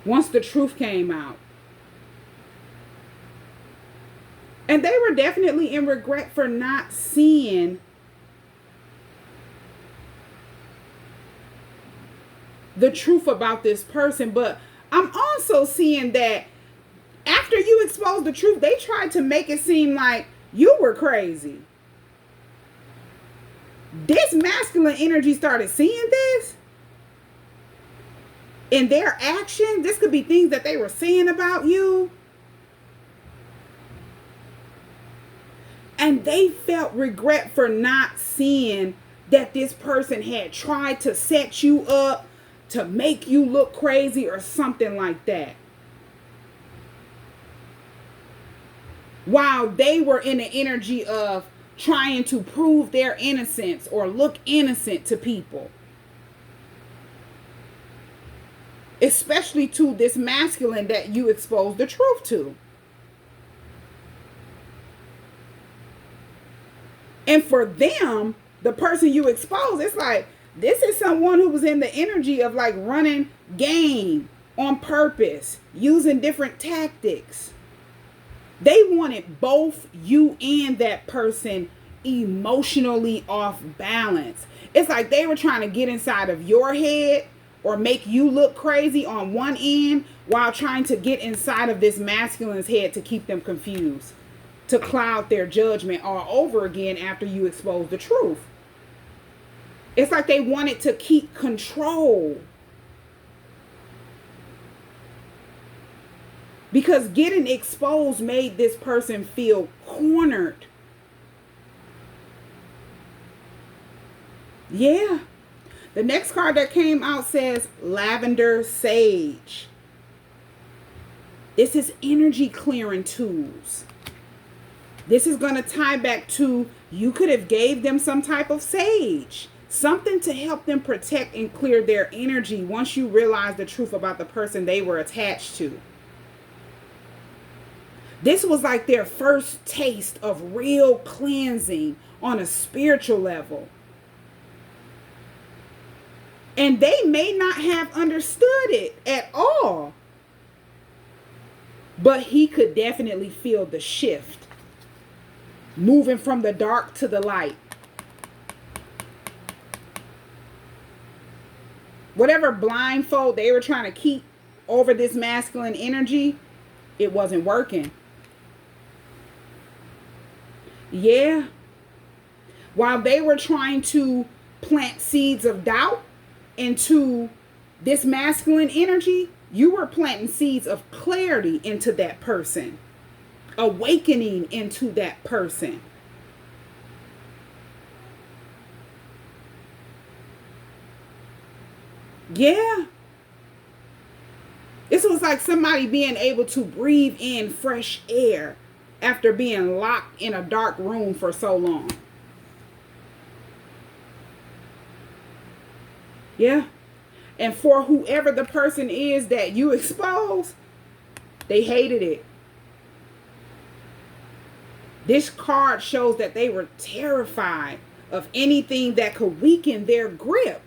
Once the truth came out. And they were definitely in regret for not seeing the truth about this person. But I'm also seeing that after you exposed the truth, they tried to make it seem like you were crazy. This masculine energy started seeing this in their action. This could be things that they were saying about you. And they felt regret for not seeing that this person had tried to set you up to make you look crazy or something like that. While they were in the energy of trying to prove their innocence or look innocent to people. Especially to this masculine that you exposed the truth to. And for them, the person you exposed, it's like, this is someone who was in the energy of like running game on purpose, using different tactics. They wanted both you and that person emotionally off balance. It's like they were trying to get inside of your head or make you look crazy on one end, while trying to get inside of this masculine's head to keep them confused, to cloud their judgment all over again after you expose the truth. It's like they wanted to keep control. Because getting exposed made this person feel cornered. Yeah. The next card that came out says Lavender Sage. This is energy clearing tools. This is going to tie back to you could have gave them some type of sage. Something to help them protect and clear their energy once you realize the truth about the person they were attached to. This was like their first taste of real cleansing on a spiritual level. And they may not have understood it at all. But he could definitely feel the shift. Moving from the dark to the light. Whatever blindfold they were trying to keep over this masculine energy, it wasn't working. Yeah. While they were trying to plant seeds of doubt into this masculine energy, you were planting seeds of clarity into that person. Awakening into that person. Yeah. This was like somebody being able to breathe in fresh air after being locked in a dark room for so long. Yeah. And for whoever the person is that you expose, they hated it. This card shows that they were terrified of anything that could weaken their grip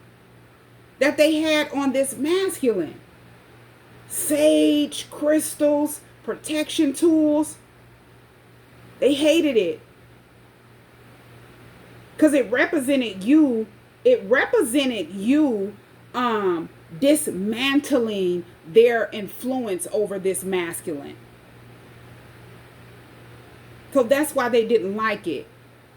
that they had on this masculine. Sage, crystals, protection tools. They hated it. Because it represented you. It represented you dismantling their influence over this masculine. So that's why they didn't like it.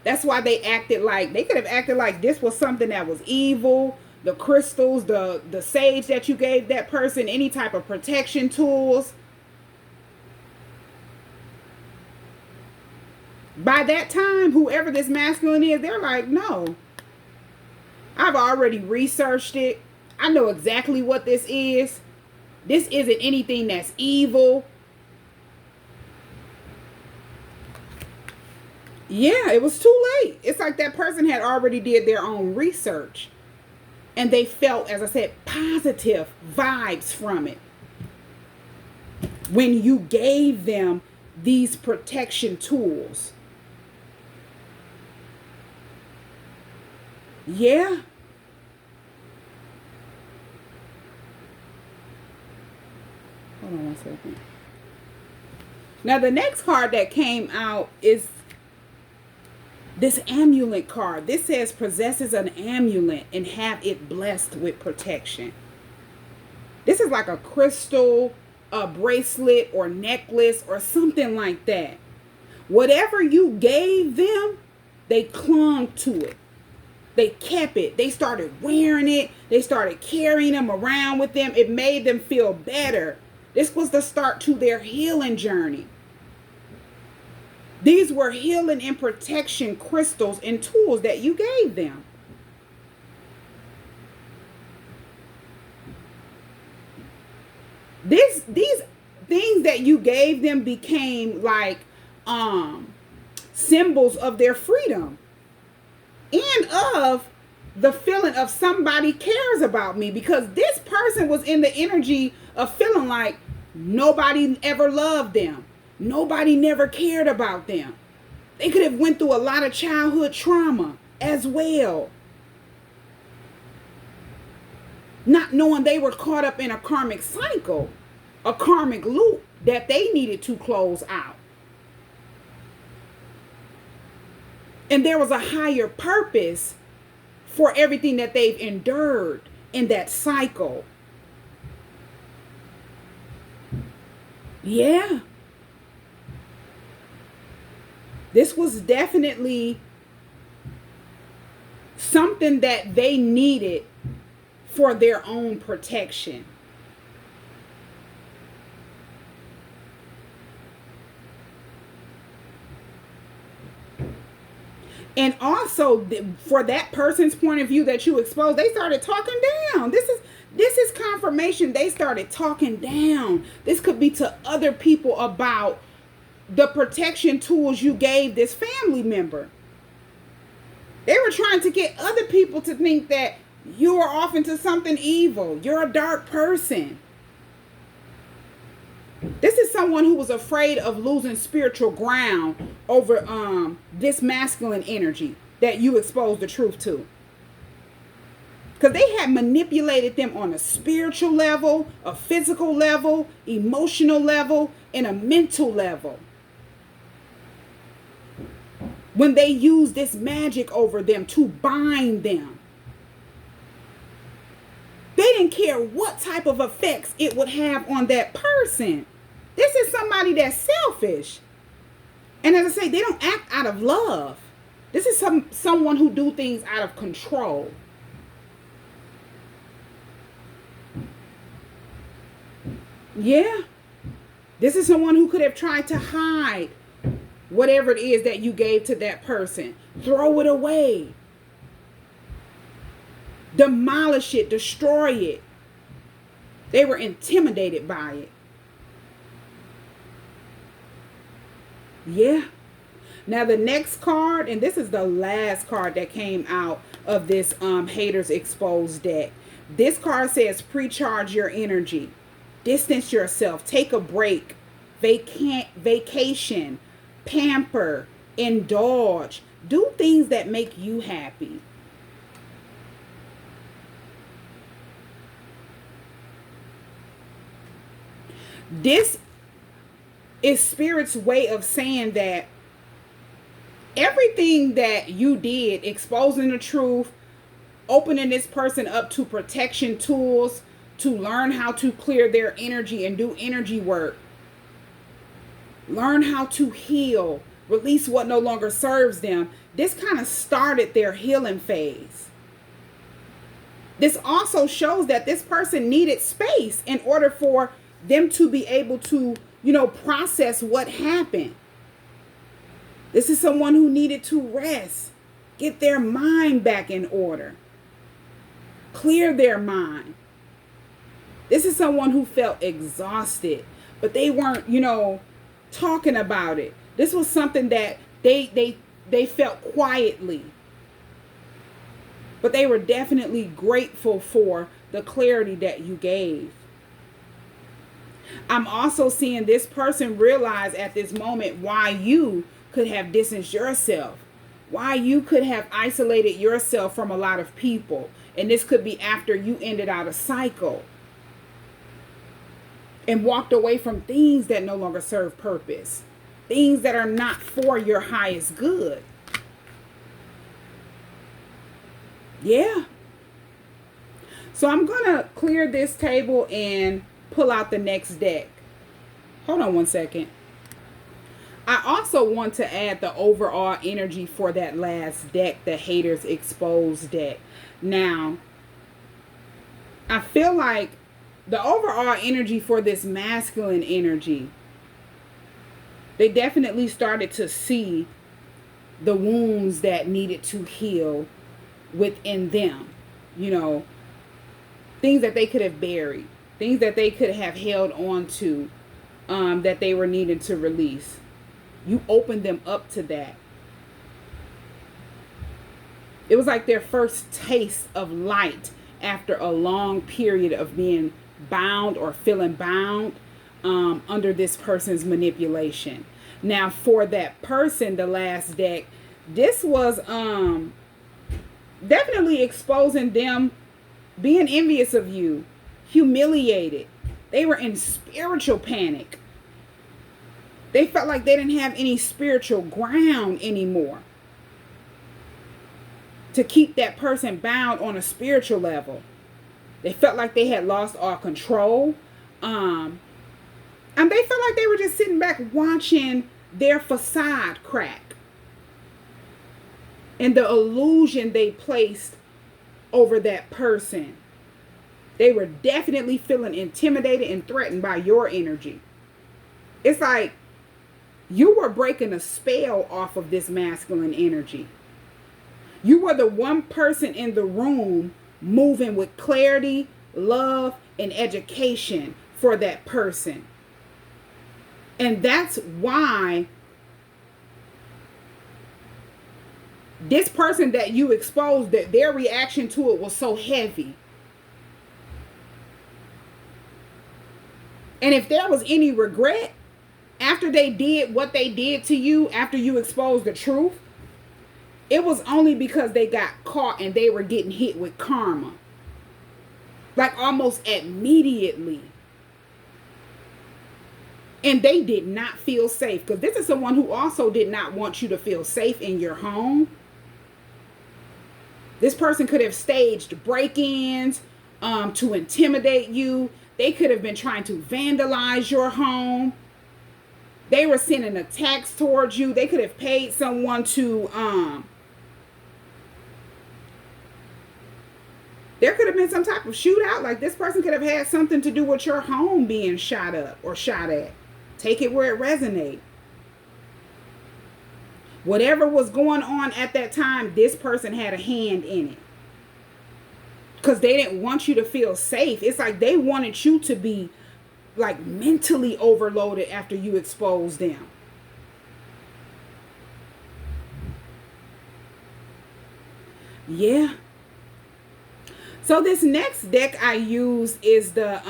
That's why they acted like, they could have acted like this was something that was evil. The crystals, the sage that you gave that person, any type of protection tools. By that time, whoever this masculine is, they're like, no. I've already researched it. I know exactly what this is. This isn't anything that's evil. Yeah, it was too late. It's like that person had already did their own research. And they felt, as I said, positive vibes from it. When you gave them these protection tools. Yeah. Hold on one second. Now the next card that came out is this amulet card. This says possesses an amulet and have it blessed with protection. This is like a crystal, a bracelet or necklace or something like that. Whatever you gave them, they clung to it. They kept it. They started wearing it. They started carrying them around with them. It made them feel better. This was the start to their healing journey. These were healing and protection crystals and tools that you gave them. These things that you gave them became like symbols of their freedom and of the feeling of somebody cares about me, because this person was in the energy of feeling like nobody ever loved them. Nobody never cared about them. They could have went through a lot of childhood trauma as well. Not knowing they were caught up in a karmic cycle, a karmic loop that they needed to close out. And there was a higher purpose for everything that they've endured in that cycle. Yeah. This was definitely something that they needed for their own protection. And also for that person's point of view that you exposed, they started talking down. This is confirmation. They started talking down. This could be to other people about the protection tools you gave this family member. They were trying to get other people to think that you are off into something evil. You're a dark person. This is someone who was afraid of losing spiritual ground over this masculine energy that you exposed the truth to. Because they had manipulated them on a spiritual level, a physical level, emotional level, and a mental level. When they used this magic over them to bind them, they didn't care what type of effects it would have on that person. This is somebody that's selfish. And as I say, they don't act out of love. This is someone who do things out of control. Yeah. This is someone who could have tried to hide whatever it is that you gave to that person. Throw it away. Demolish it. Destroy it. They were intimidated by it. Yeah. Now the next card, and this is the last card that came out of this Haters Exposed deck. This card says precharge your energy. Distance yourself. Take a break. Vacation. Pamper. Indulge. Do things that make you happy. This is Spirit's way of saying that everything that you did, exposing the truth, opening this person up to protection tools, to learn how to clear their energy and do energy work, learn how to heal, release what no longer serves them. This kind of started their healing phase. This also shows that this person needed space in order for them to be able to, process what happened. This is someone who needed to rest, get their mind back in order, clear their mind. This is someone who felt exhausted, but they weren't, talking about it. This was something that they felt quietly. But they were definitely grateful for the clarity that you gave. I'm also seeing this person realize at this moment why you could have distanced yourself, why you could have isolated yourself from a lot of people. And this could be after you ended out a cycle and walked away from things that no longer serve purpose, things that are not for your highest good. Yeah. So I'm going to clear this table and pull out the next deck. Hold on one second. I also want to add the overall energy for that last deck, the Haters Exposed deck. Now, I feel like the overall energy for this masculine energy, they definitely started to see the wounds that needed to heal within them. Things that they could have buried, things that they could have held on to, that they were needed to release. You opened them up to that. It was like their first taste of light after a long period of being bound or feeling bound under this person's manipulation. Now, for that person, the last deck, this was definitely exposing them being envious of you, humiliated. They were in spiritual panic. They felt like they didn't have any spiritual ground anymore to keep that person bound on a spiritual level. They felt like they had lost all control. And they felt like they were just sitting back watching their facade crack and the illusion they placed over that person. They were definitely feeling intimidated and threatened by your energy. It's like you were breaking a spell off of this masculine energy. You were the one person in the room moving with clarity, love, and education for that person. And that's why this person that you exposed, that their reaction to it was so heavy. And if there was any regret after they did what they did to you, after you exposed the truth, it was only because they got caught and they were getting hit with karma. Like almost immediately. And they did not feel safe. Because this is someone who also did not want you to feel safe in your home. This person could have staged break-ins to intimidate you. They could have been trying to vandalize your home. They were sending attacks towards you. They could have paid someone to... there could have been some type of shootout. Like this person could have had something to do with your home being shot up or shot at. Take it where it resonates. Whatever was going on at that time, this person had a hand in it. Because they didn't want you to feel safe. It's like they wanted you to be like mentally overloaded after you exposed them. Yeah. So this next deck I use is the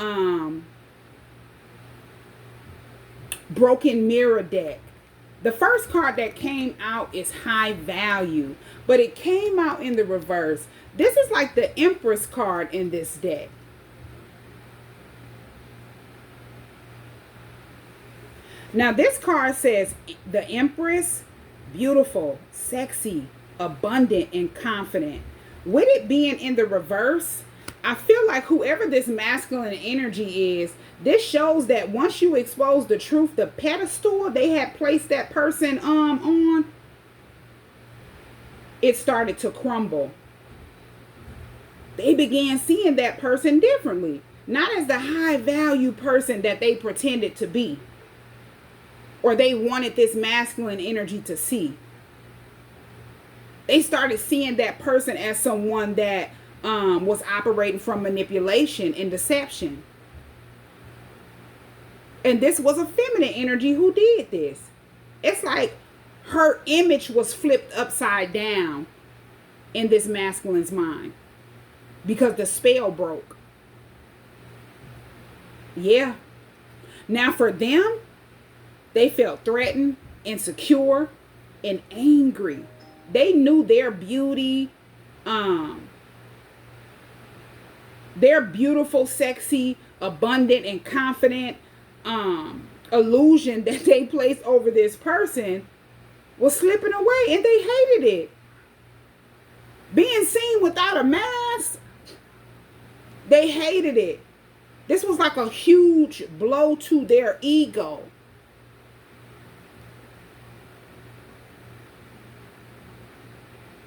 Broken Mirror deck. The first card that came out is High Value, but it came out in the reverse. This is like the Empress card in this deck. Now this card says the Empress, beautiful, sexy, abundant, and confident. With it being in the reverse, I feel like whoever this masculine energy is, this shows that once you expose the truth, the pedestal they had placed that person on, it started to crumble. They began seeing that person differently, not as the high value person that they pretended to be, or they wanted this masculine energy to see. They started seeing that person as someone that was operating from manipulation and deception. And this was a feminine energy who did this. It's like her image was flipped upside down in this masculine's mind because the spell broke. Yeah. Now for them, they felt threatened, insecure, and angry. They knew their beauty, their beautiful, sexy, abundant, and confident illusion that they placed over this person was slipping away, and they hated it. Being seen without a mask, they hated it. This was like a huge blow to their ego.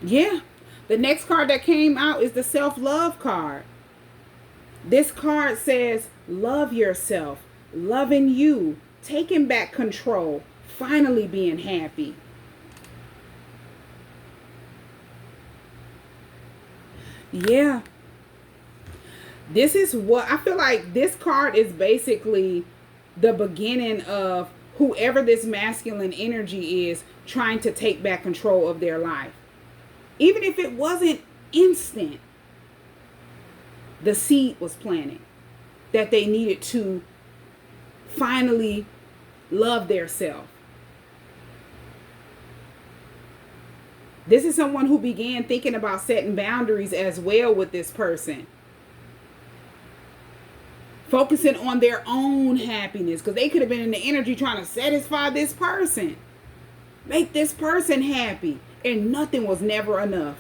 Yeah. The next card that came out is the self-love card. This card says, love yourself, loving you, taking back control, finally being happy. Yeah. This is what I feel like this card is basically the beginning of whoever this masculine energy is trying to take back control of their life. Even if it wasn't instant, the seed was planted that they needed to finally love their self. This is someone who began thinking about setting boundaries as well with this person. Focusing on their own happiness, because they could have been in the energy trying to satisfy this person. Make this person happy. And nothing was never enough.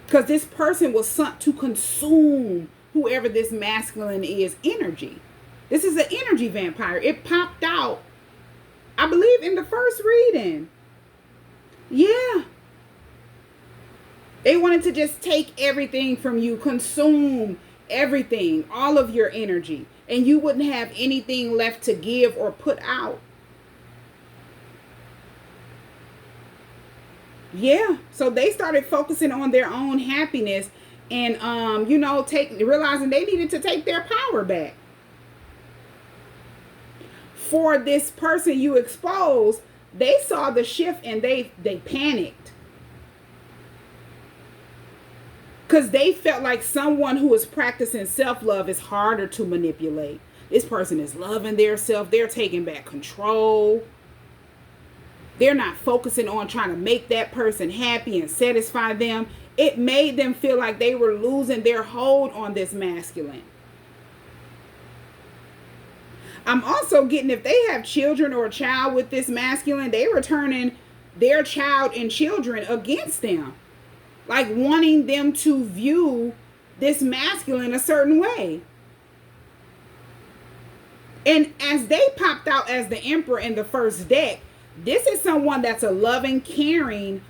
Because this person was sent to consume whoever this masculine is energy. This is an energy vampire. It popped out, I believe, in the first reading. Yeah. They wanted to just take everything from you, consume everything, all of your energy, and you wouldn't have anything left to give or put out. Yeah. So they started focusing on their own happiness and realizing they needed to take their power back. For this person you exposed, they saw the shift and they panicked. Because they felt like someone who is practicing self-love is harder to manipulate. This person is loving their self. They're taking back control. They're not focusing on trying to make that person happy and satisfy them. It made them feel like they were losing their hold on this masculine. I'm also getting, if they have children or a child with this masculine, they were turning their child and children against them. Like wanting them to view this masculine a certain way. And as they popped out as the Emperor in the first deck, this is someone that's a loving, caring,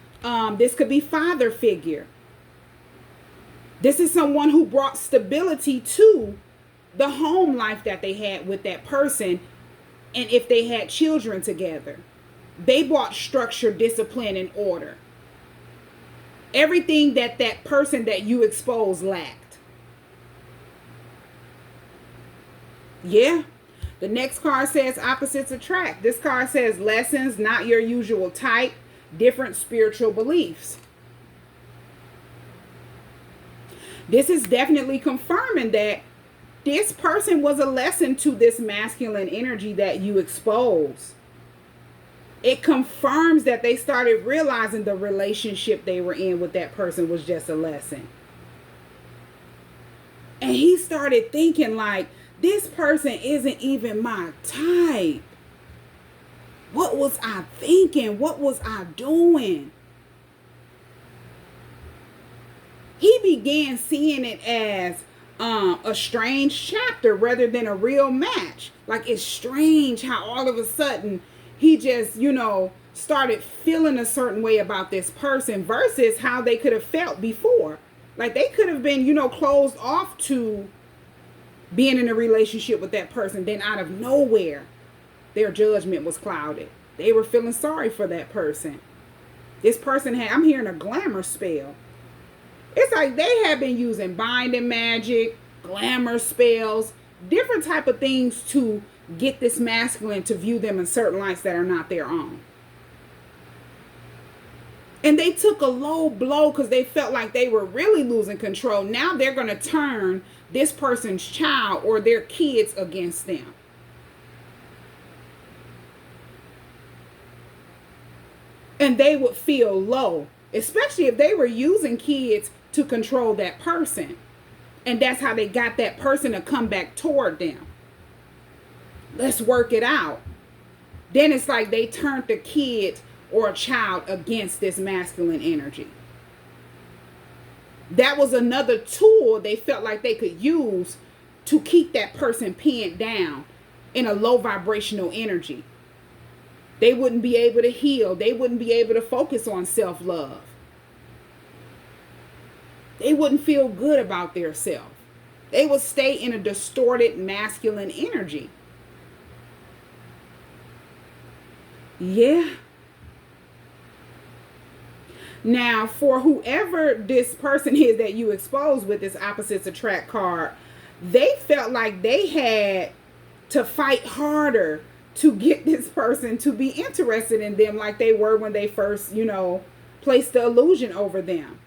this could be father figure. This is someone who brought stability to the home life that they had with that person. And if they had children together, they brought structure, discipline, and order. Everything that person that you exposed lacked. Yeah. The next card says opposites attract. This card says lessons, not your usual type, different spiritual beliefs. This is definitely confirming that this person was a lesson to this masculine energy that you expose. It confirms that they started realizing the relationship they were in with that person was just a lesson. And he started thinking like, this person isn't even my type. What was I thinking? What was I doing? He began seeing it as a strange chapter rather than a real match. Like, it's strange how all of a sudden he just, started feeling a certain way about this person versus how they could have felt before. Like, they could have been, closed off to being in a relationship with that person. Then out of nowhere, their judgment was clouded. They were feeling sorry for that person. This person I'm hearing a glamour spell. It's like they have been using binding magic, glamour spells, different type of things to get this masculine to view them in certain lights that are not their own. And they took a low blow because they felt like they were really losing control. Now they're going to turn this person's child or their kids against them. And they would feel low, especially if they were using kids to control that person. And that's how they got that person to come back toward them. Let's work it out. Then it's like they turned the kid or a child against this masculine energy. That was another tool they felt like they could use to keep that person pinned down in a low vibrational energy. They wouldn't be able to heal. They wouldn't be able to focus on self-love. They wouldn't feel good about their self. They would stay in a distorted masculine energy. Yeah. Now, for whoever this person is that you exposed with this opposites attract card, they felt like they had to fight harder to get this person to be interested in them like they were when they first, placed the illusion over them.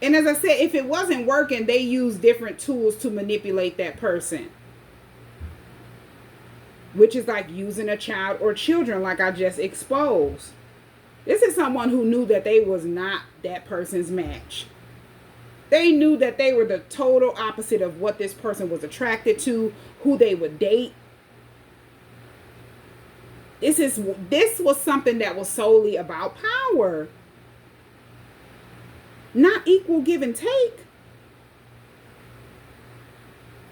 And as I said, if it wasn't working, they used different tools to manipulate that person. Which is like using a child or children like I just exposed. This is someone who knew that they was not that person's match. They knew that they were the total opposite of what this person was attracted to, who they would date. This was something that was solely about power. Not equal give and take.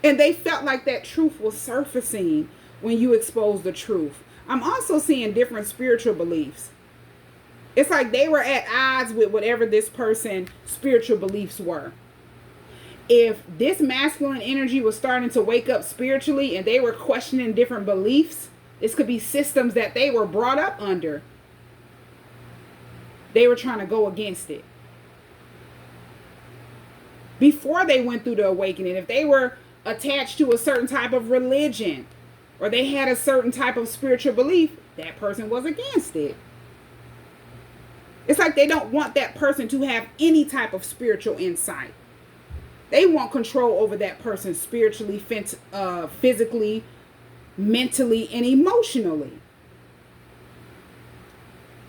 And they felt like that truth was surfacing when you expose the truth. I'm also seeing different spiritual beliefs. It's like they were at odds with whatever this person's spiritual beliefs were. If this masculine energy was starting to wake up spiritually and they were questioning different beliefs, this could be systems that they were brought up under. They were trying to go against it. Before they went through the awakening, if they were attached to a certain type of religion or they had a certain type of spiritual belief, that person was against it. It's like they don't want that person to have any type of spiritual insight. They want control over that person spiritually, physically, mentally, and emotionally.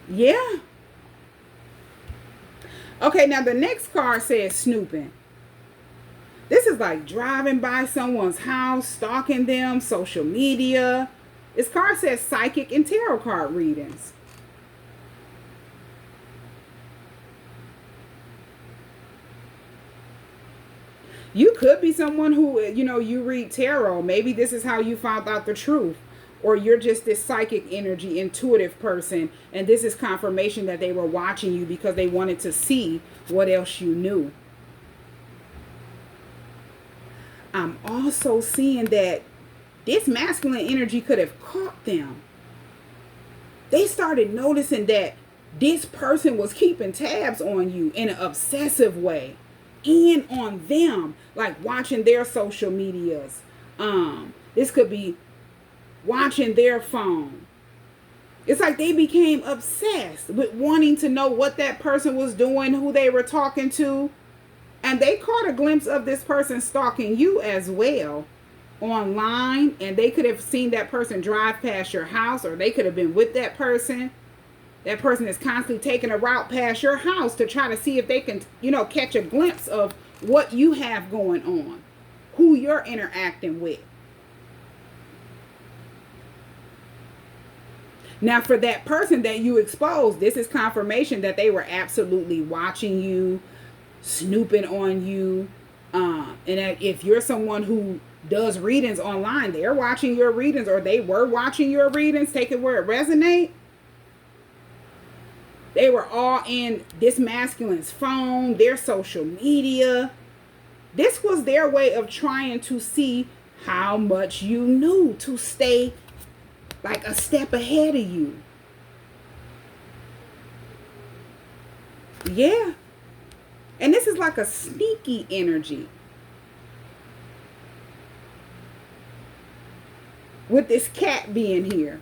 Yeah. Okay, now the next card says snooping. This is like driving by someone's house, stalking them, social media. This card says psychic and tarot card readings. You could be someone who, you read tarot. Maybe this is how you found out the truth. Or you're just this psychic energy, intuitive person. And this is confirmation that they were watching you because they wanted to see what else you knew. I'm also seeing that this masculine energy could have caught them. They started noticing that this person was keeping tabs on you in an obsessive way. And on them, like watching their social medias. This could be watching their phone. It's like they became obsessed with wanting to know what that person was doing, who they were talking to. And they caught a glimpse of this person stalking you as well online. And they could have seen that person drive past your house, or they could have been with that person. That person is constantly taking a route past your house to try to see if they can, catch a glimpse of what you have going on, who you're interacting with. Now, for that person that you exposed, this is confirmation that they were absolutely watching you, snooping on you. And that if you're someone who does readings online, they're watching your readings, or they were watching your readings, take it where it resonates. They were all in this masculine's phone, their social media. This was their way of trying to see how much you knew, to stay like a step ahead of you. Yeah. And this is like a sneaky energy. With this cat being here.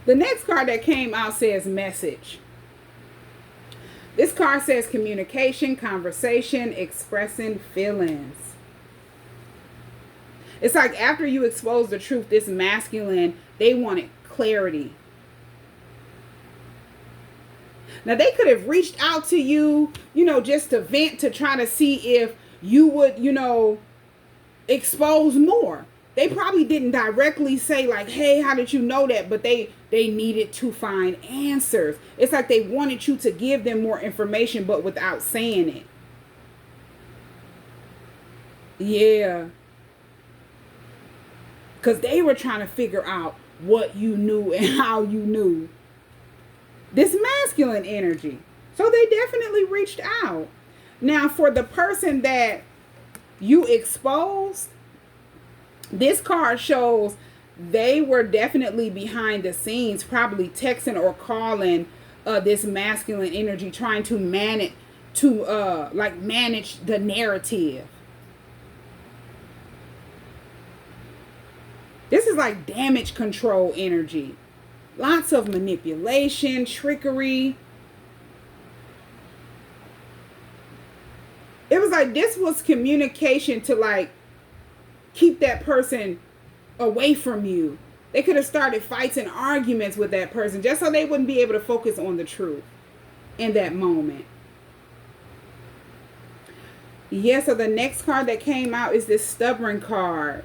The next card that came out says message. This card says communication, conversation, expressing feelings. It's like after you expose the truth, this masculine, they wanted clarity. Now they could have reached out to you, just to vent, to try to see if you would, expose more. They probably didn't directly say like, hey, how did you know that? But they needed to find answers. It's like they wanted you to give them more information, but without saying it. Yeah. Because they were trying to figure out what you knew and how you knew. This masculine energy. So they definitely reached out. Now, for the person that you exposed, this card shows they were definitely behind the scenes, probably texting or calling this masculine energy, trying to manage the narrative. This is like damage control energy. Lots of manipulation, trickery. It was like this was communication to like keep that person away from you. They could have started fights and arguments with that person just so they wouldn't be able to focus on the truth in that moment. Yeah, so the next card that came out is this stubborn card.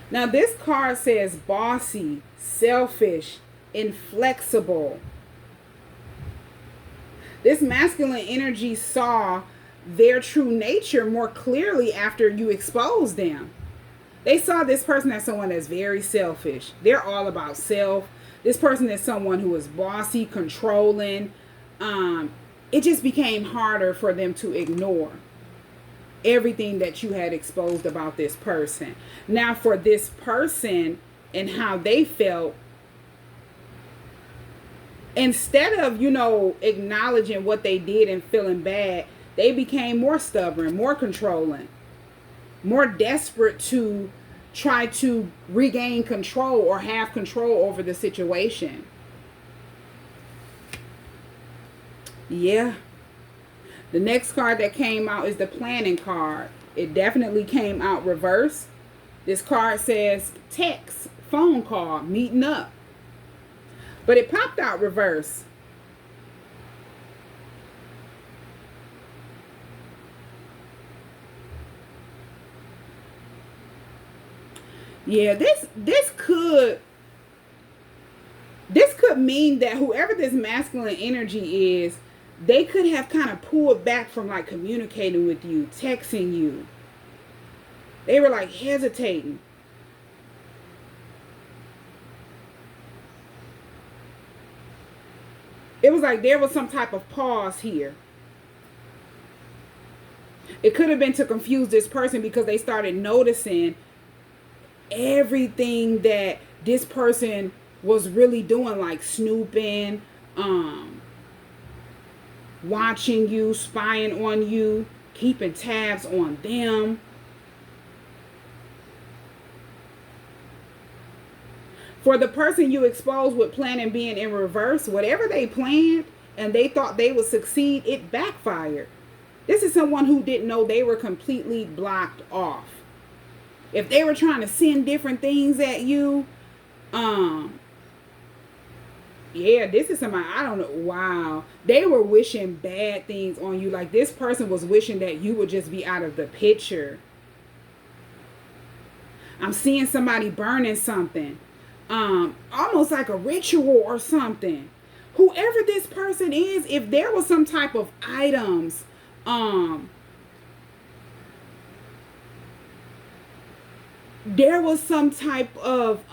Now this card says bossy, selfish, inflexible. This masculine energy saw their true nature more clearly after you expose them. They saw this person as someone that's very selfish. They're all about self. This person is someone who is bossy, controlling. It just became harder for them to ignore everything that you had exposed about this person. Now, for this person and how they felt, instead of, acknowledging what they did and feeling bad, they became more stubborn, more controlling, more desperate to try to regain control or have control over the situation. Yeah. The next card that came out is the planning card. It definitely came out reverse. This card says text, phone call, meeting up. But it popped out reverse. Yeah, this could mean that whoever this masculine energy is, they could have kind of pulled back from like communicating with you, texting you. They were like hesitating. It was like there was some type of pause here. It could have been to confuse this person because they started noticing everything that this person was really doing, like snooping, watching you, spying on you, keeping tabs on them. For the person you exposed with planning being in reverse, whatever they planned and they thought they would succeed, it backfired. This is someone who didn't know they were completely blocked off. If they were trying to send different things at you, this is somebody, I don't know, wow. They were wishing bad things on you. Like this person was wishing that you would just be out of the picture. I'm seeing somebody burning something. Almost like a ritual or something. Whoever this person is, if there was some type of items, there was some type of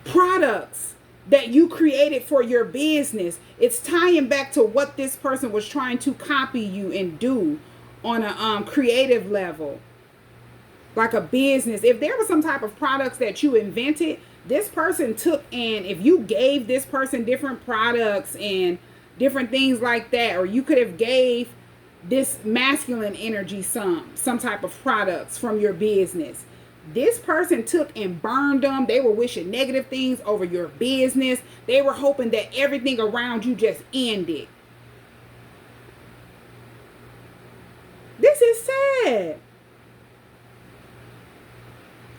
products that you created for your business. It's tying back to what this person was trying to copy you and do on a creative level, like a business. If there was some type of products that you invented, this person took, and if you gave this person different products and different things like that, or you could have gave this masculine energy some type of products from your business, this person took and burned them. They were wishing negative things over your business. They were hoping that everything around you just ended. This is sad.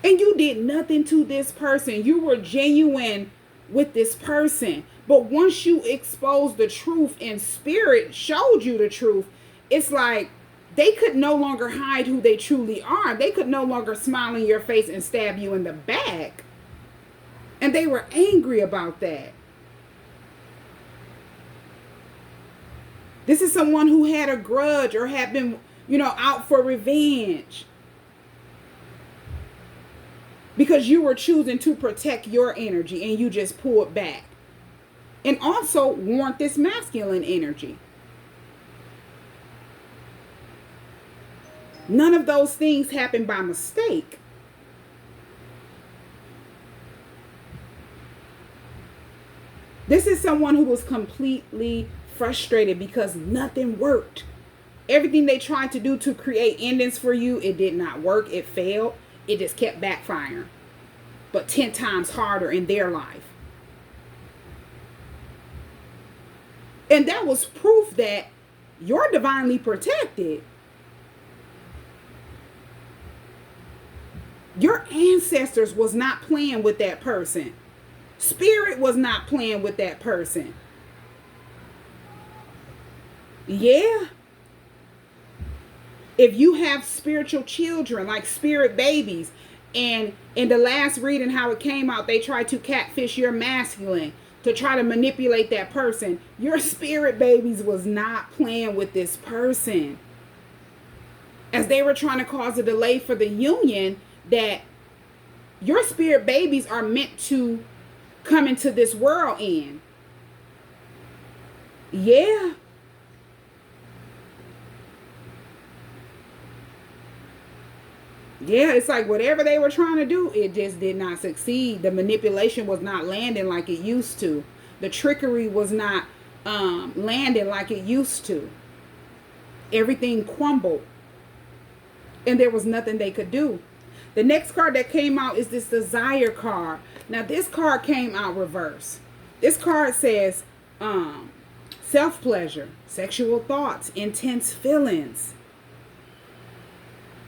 And you did nothing to this person. You were genuine with this person. But once you exposed the truth and spirit showed you the truth, it's like they could no longer hide who they truly are. They could no longer smile in your face and stab you in the back. And they were angry about that. This is someone who had a grudge or had been, out for revenge. Because you were choosing to protect your energy and you just pulled back. And also warrant this masculine energy. None of those things happened by mistake. This is someone who was completely frustrated because nothing worked. Everything they tried to do to create endings for you, it did not work. It failed. It just kept backfiring. But 10 times harder in their life. And that was proof that you're divinely protected. Your ancestors was not playing with that person. Spirit was not playing with that person. Yeah. If you have spiritual children, like spirit babies, and in the last reading how it came out, they tried to catfish your masculine. to try to manipulate that person. Your spirit babies was not playing with this person, as they were trying to cause a delay for the union that your spirit babies are meant to come into this world in. Yeah. Yeah, it's like whatever they were trying to do, it just did not succeed. The manipulation was not landing like it used to. The trickery was not landing like it used to. Everything crumbled. And there was nothing they could do. The next card that came out is this desire card. Now, this card came out reverse. This card says self-pleasure, sexual thoughts, intense feelings.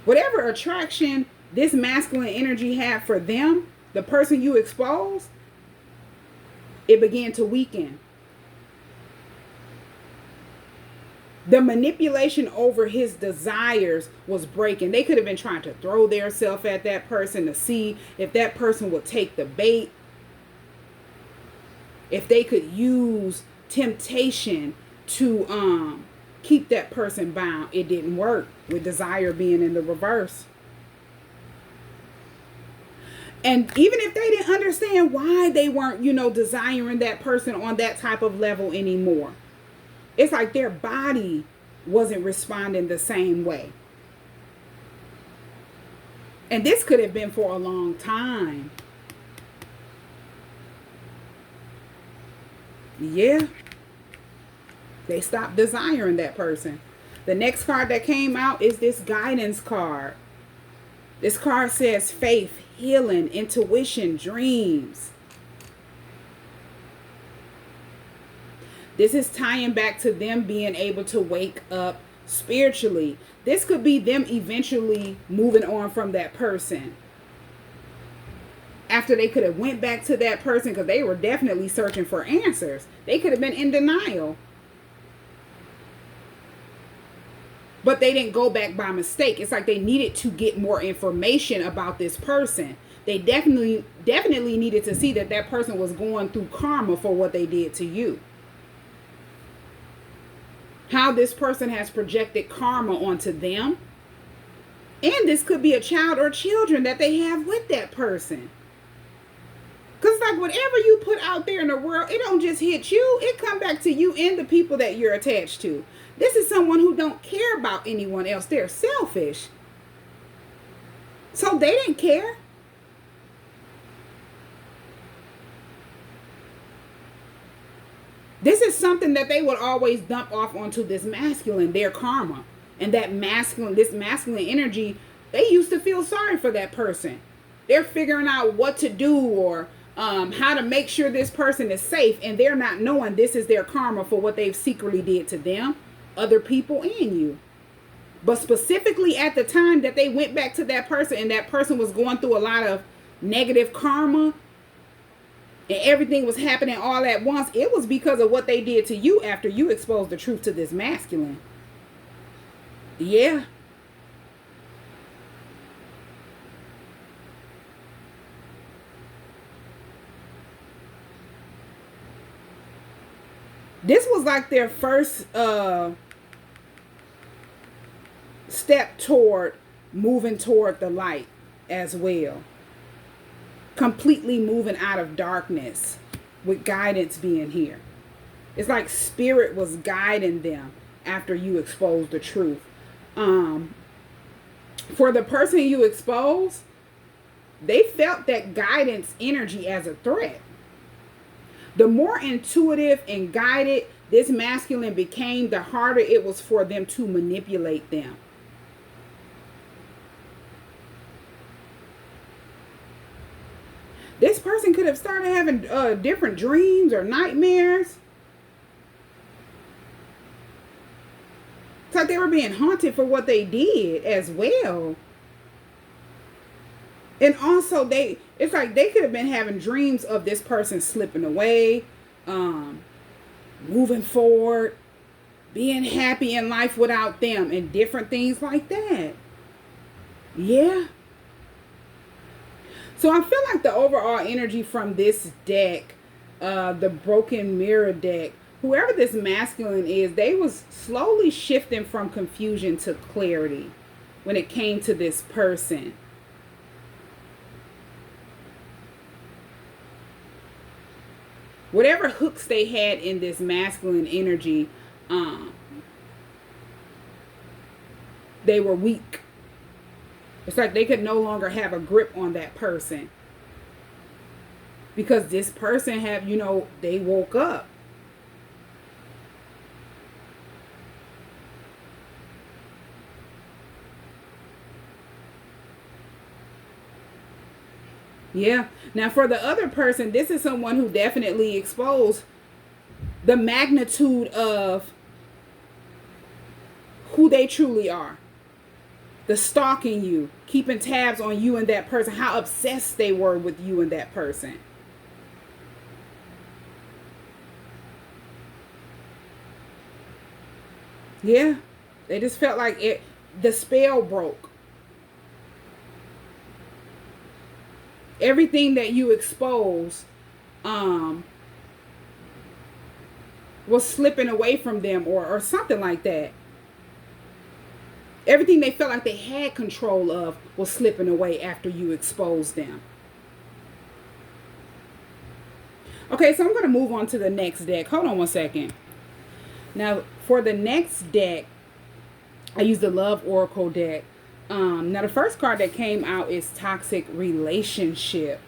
Whatever attraction this masculine energy had for them, the person you exposed, it began to weaken. The manipulation over his desires was breaking. They could have been trying to throw their self at that person to see if that person would take the bait. If they could use temptation to keep that person bound. It didn't work, with desire being in the reverse. And even if they didn't understand why they weren't, desiring that person on that type of level anymore, it's like their body wasn't responding the same way. And this could have been for a long time. Yeah. They stopped desiring that person. The next card that came out is this guidance card. This card says faith, healing, intuition, dreams. This is tying back to them being able to wake up spiritually. This could be them eventually moving on from that person. After they could have went back to that person, because they were definitely searching for answers. They could have been in denial. But they didn't go back by mistake. It's like they needed to get more information about this person. They definitely needed to see that that person was going through karma for what they did to you. How this person has projected karma onto them. And this could be a child or children that they have with that person. Because like whatever you put out there in the world, it don't just hit you. It come back to you and the people that you're attached to. This is someone who don't care about anyone else. They're selfish. So they didn't care. This is something that they would always dump off onto this masculine, their karma. And that this masculine energy, they used to feel sorry for that person. They're figuring out what to do or how to make sure this person is safe. And they're not knowing this is their karma for what they've secretly did to them, other people, and you. But specifically at the time that they went back to that person and that person was going through a lot of negative karma and everything was happening all at once, it was because of what they did to you after you exposed the truth to this masculine. Yeah. This was like their first step toward moving toward the light as well. Completely moving out of darkness with guidance being here. It's like spirit was guiding them after you exposed the truth. For the person you exposed, they felt that guidance energy as a threat. The more intuitive and guided this masculine became, the harder it was for them to manipulate them. This person could have started having different dreams or nightmares. It's like they were being haunted for what they did as well. And also it's like they could have been having dreams of this person slipping away, moving forward, being happy in life without them, and different things like that. Yeah. So I feel like the overall energy from this deck the broken mirror deck. Whoever this masculine is, they was slowly shifting from confusion to clarity when it came to this person. Whatever hooks they had in this masculine energy, they were weak. It's like they could no longer have a grip on that person. Because this person have, they woke up. Yeah. Now for the other person, this is someone who definitely exposed the magnitude of who they truly are. The stalking you, keeping tabs on you and that person, how obsessed they were with you and that person. Yeah. They just felt like the spell broke. Everything that you exposed was slipping away from them or something like that. Everything they felt like they had control of was slipping away after you exposed them. Okay, so I'm going to move on to the next deck. Hold on one second. Now, for the next deck, I use the Love Oracle deck. Now, the first card that came out is Toxic Relationship.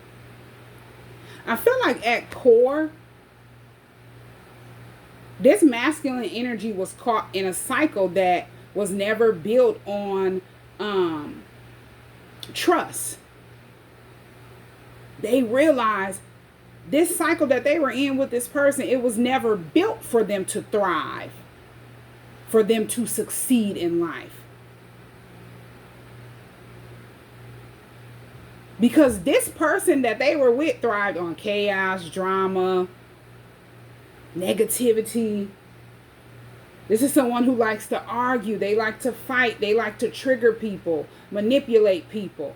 I feel like at core, this masculine energy was caught in a cycle that was never built on trust. They realized this cycle that they were in with this person, it was never built for them to thrive, for them to succeed in life. Because this person that they were with thrived on chaos, drama, negativity. This is someone who likes to argue. They like to fight. They like to trigger people, manipulate people.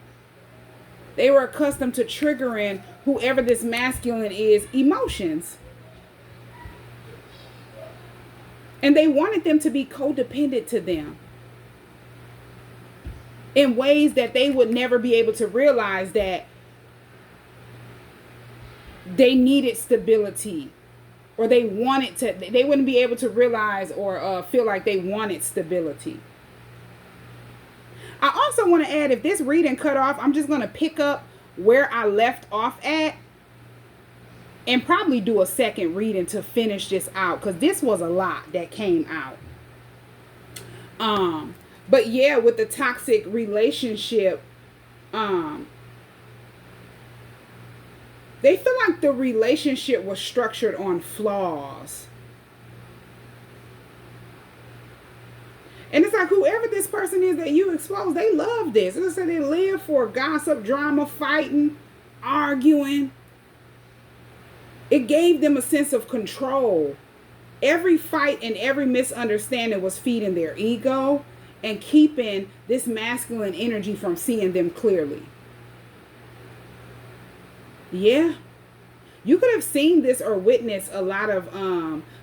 They were accustomed to triggering whoever this masculine is, emotions. And they wanted them to be codependent to them in ways that they would never be able to realize that they needed stability, or they wouldn't be able to realize or feel like they wanted stability. I also want to add, if this reading cut off, I'm just going to pick up where I left off at and probably do a second reading to finish this out, because this was a lot that came out. But yeah, with the toxic relationship, they feel like the relationship was structured on flaws. And it's like whoever this person is that you expose, they love this. It's like they live for gossip, drama, fighting, arguing. It gave them a sense of control. Every fight and every misunderstanding was feeding their ego and keeping this masculine energy from seeing them clearly. Yeah. You could have seen this or witnessed a lot of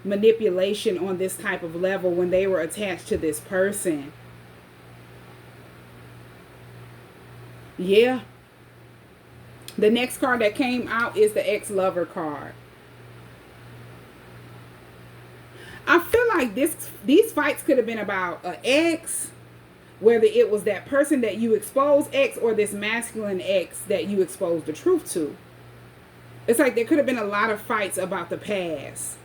manipulation on this type of level when they were attached to this person. Yeah. The next card that came out is the ex-lover card. I feel like these fights could have been about an ex, whether it was that person that you exposed ex or this masculine ex that you exposed the truth to. It's like there could have been a lot of fights about the past.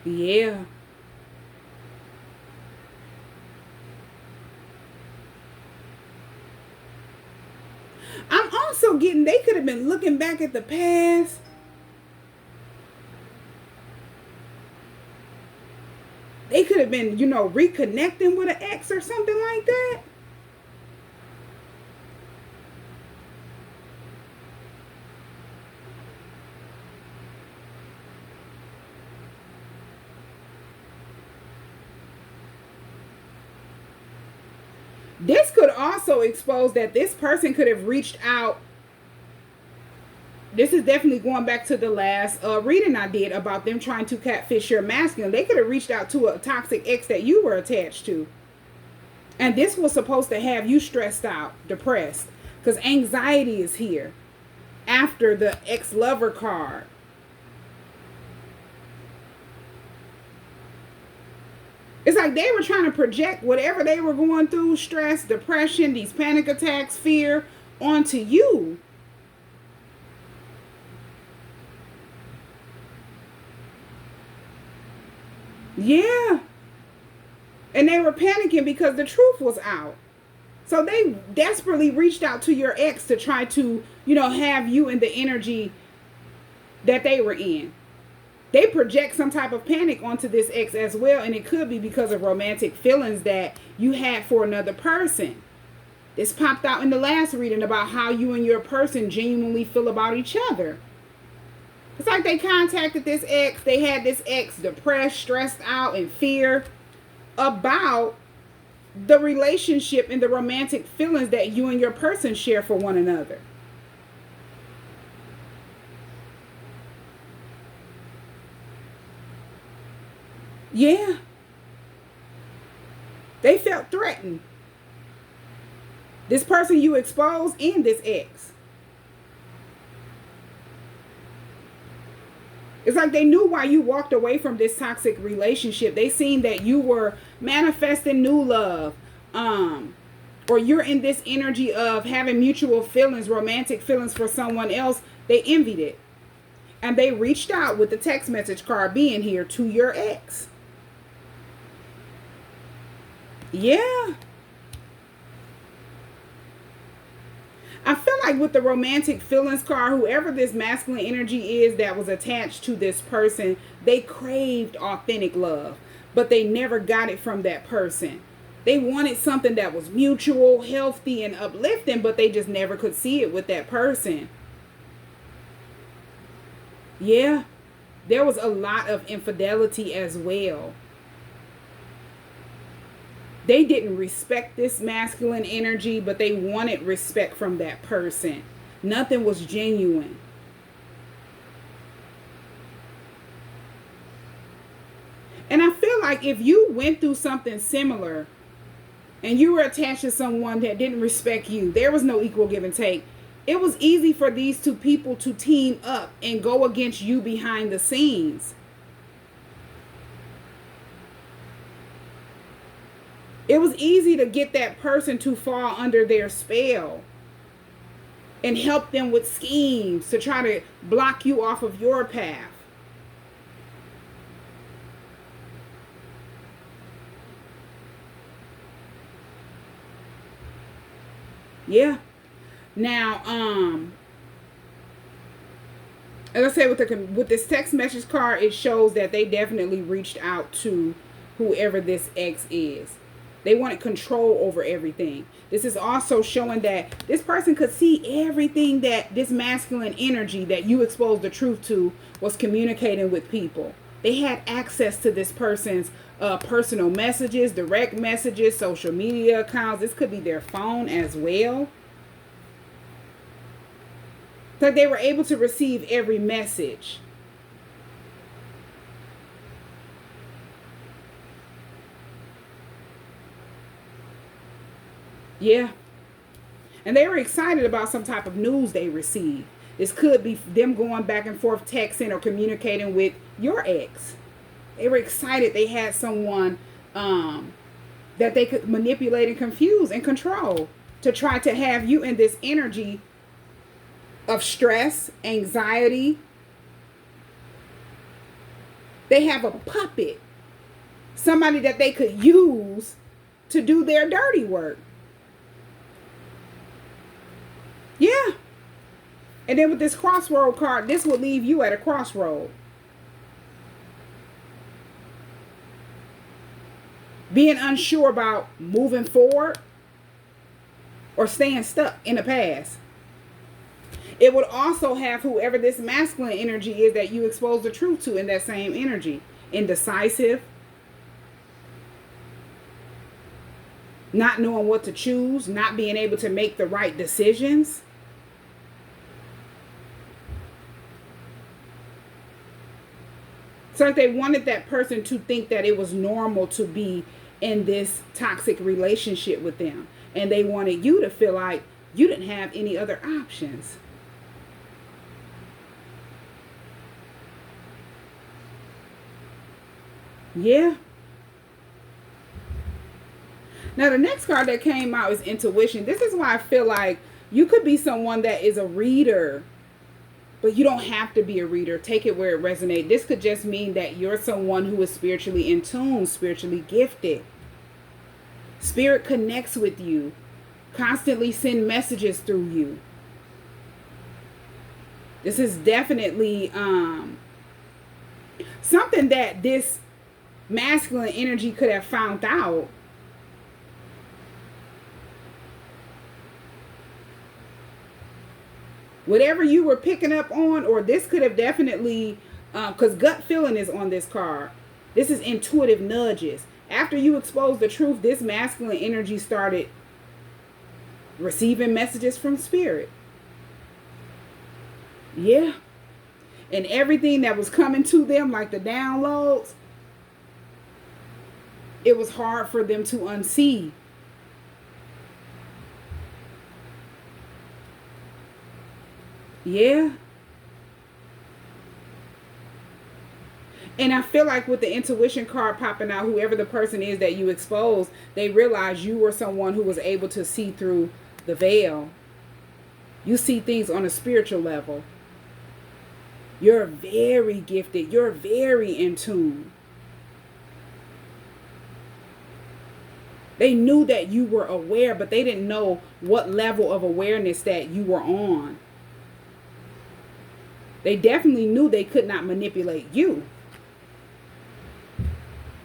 Yeah. I'm also getting, they could have been looking back at the past. They could have been, reconnecting with an ex or something like that. This could also expose that this person could have reached out. This is definitely going back to the last reading I did about them trying to catfish your masculine. They could have reached out to a toxic ex that you were attached to. And this was supposed to have you stressed out, depressed. Because anxiety is here after the ex-lover card. It's like they were trying to project whatever they were going through, stress, depression, these panic attacks, fear, onto you. Yeah. And they were panicking because the truth was out. So they desperately reached out to your ex to try to, have you in the energy that they were in. They project some type of panic onto this ex as well, and it could be because of romantic feelings that you had for another person. This popped out in the last reading about how you and your person genuinely feel about each other. It's like they contacted this ex. They had this ex depressed, stressed out, in fear about the relationship and the romantic feelings that you and your person share for one another. Yeah. They felt threatened. This person you exposed and this ex. It's like they knew why you walked away from this toxic relationship. They seen that you were manifesting new love. Or you're in this energy of having mutual feelings, romantic feelings for someone else. They envied it. And they reached out with the text message card being here to your ex. Yeah. I feel like with the romantic feelings card, whoever this masculine energy is that was attached to this person, they craved authentic love, but they never got it from that person. They wanted something that was mutual, healthy, and uplifting, but they just never could see it with that person. Yeah, there was a lot of infidelity as well. They didn't respect this masculine energy, but they wanted respect from that person. Nothing was genuine. And I feel like if you went through something similar and you were attached to someone that didn't respect you, there was no equal give and take. It was easy for these two people to team up and go against you behind the scenes. It was easy to get that person to fall under their spell and help them with schemes to try to block you off of your path. Yeah. Now, as I said, with this text message card, it shows that they definitely reached out to whoever this ex is. They wanted control over everything. This is also showing that this person could see everything that this masculine energy that you exposed the truth to was communicating with people. They had access to this person's personal messages, direct messages, social media accounts. This could be their phone as well. So they were able to receive every message. Yeah. And they were excited about some type of news they received. This could be them going back and forth texting or communicating with your ex. They were excited they had someone that they could manipulate and confuse and control to try to have you in this energy of stress, anxiety. They have a puppet. Somebody that they could use to do their dirty work. Yeah. And then with this crossroad card, this will leave you at a crossroad. Being unsure about moving forward or staying stuck in the past. It would also have whoever this masculine energy is that you expose the truth to in that same energy. Indecisive. not knowing what to choose, not being able to make the right decisions. It's like they wanted that person to think that it was normal to be in this toxic relationship with them. And they wanted you to feel like you didn't have any other options. Yeah. Now, the next card that came out is intuition. This is why I feel like you could be someone that is a reader, but you don't have to be a reader. Take it where it resonates. This could just mean that you're someone who is spiritually in tune, spiritually gifted. Spirit connects with you, constantly send messages through you. This is definitely something that this masculine energy could have found out. Whatever you were picking up on, or this could have definitely, because gut feeling is on this card. This is intuitive nudges. After you exposed the truth, this masculine energy started receiving messages from spirit. Yeah. And everything that was coming to them, like the downloads, it was hard for them to unsee. Yeah. And I feel like with the intuition card popping out, whoever the person is that you exposed, they realized you were someone who was able to see through the veil. You see things on a spiritual level. You're very gifted. You're very in tune. They knew that you were aware, but they didn't know what level of awareness that you were on. They definitely knew they could not manipulate you.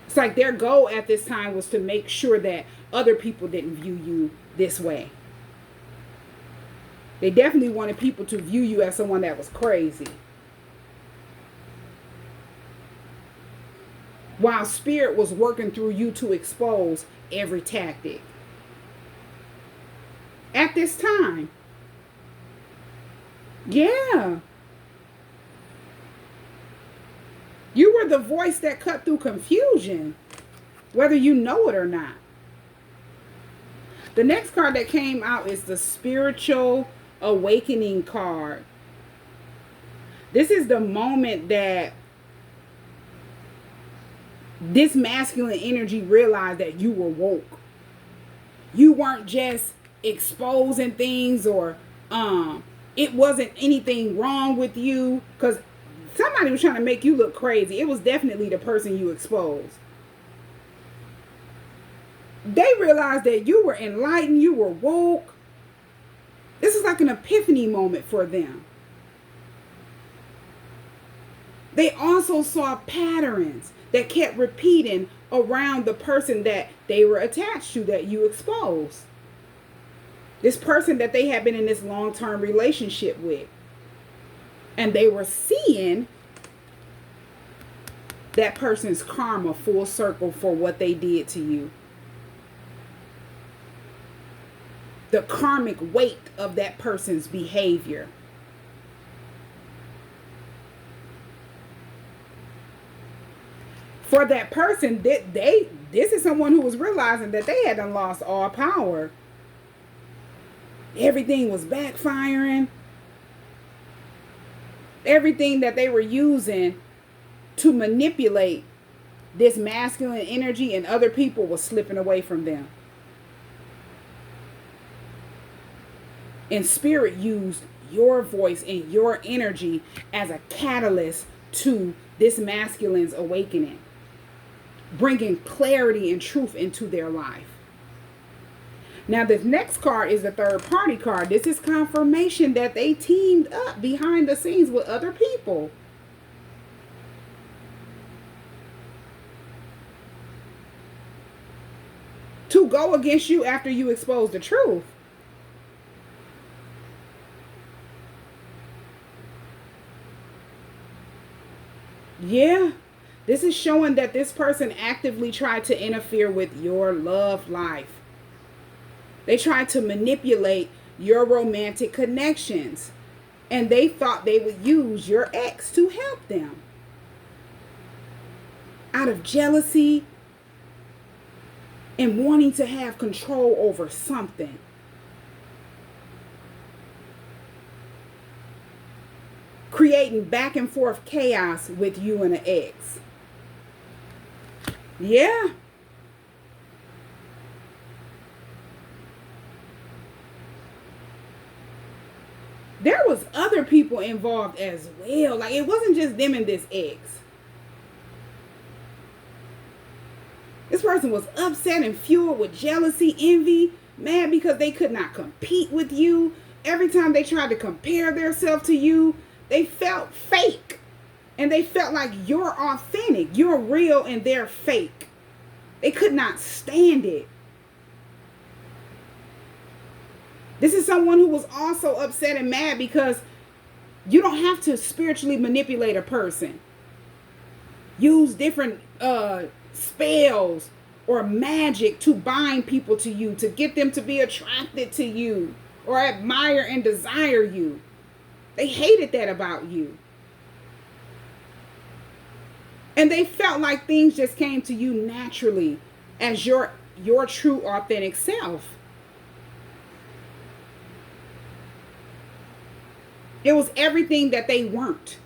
It's like their goal at this time was to make sure that other people didn't view you this way. They definitely wanted people to view you as someone that was crazy. While spirit was working through you to expose every tactic. At this time. Yeah. You were the voice that cut through confusion, whether you know it or not. The next card that came out is the spiritual awakening card. This is the moment that this masculine energy realized that you were woke. You weren't just exposing things, or it wasn't anything wrong with you, because somebody was trying to make you look crazy. It was definitely the person you exposed. They realized that you were enlightened, you were woke. This is like an epiphany moment for them. They also saw patterns that kept repeating around the person that they were attached to, that you exposed. This person that they had been in this long-term relationship with. And they were seeing that person's karma full circle for what they did to you. The karmic weight of that person's behavior. For that person, this is someone who was realizing that they had lost all power. Everything was backfiring. Everything that they were using to manipulate this masculine energy and other people was slipping away from them. And spirit used your voice and your energy as a catalyst to this masculine's awakening, bringing clarity and truth into their life. Now, this next card is the third party card. This is confirmation that they teamed up behind the scenes with other people. To go against you after you expose the truth. Yeah. This is showing that this person actively tried to interfere with your love life. They tried to manipulate your romantic connections. And they thought they would use your ex to help them. Out of jealousy and wanting to have control over something. Creating back and forth chaos with you and an ex. Yeah. There was other people involved as well. Like, it wasn't just them and this ex. This person was upset and fueled with jealousy, envy, mad because they could not compete with you. Every time they tried to compare themselves to you, they felt fake. And they felt like you're authentic, you're real, and they're fake. They could not stand it. This is someone who was also upset and mad because you don't have to spiritually manipulate a person. Use different spells or magic to bind people to you, to get them to be attracted to you or admire and desire you. They hated that about you. And they felt like things just came to you naturally as your true authentic self. It was everything that they weren't.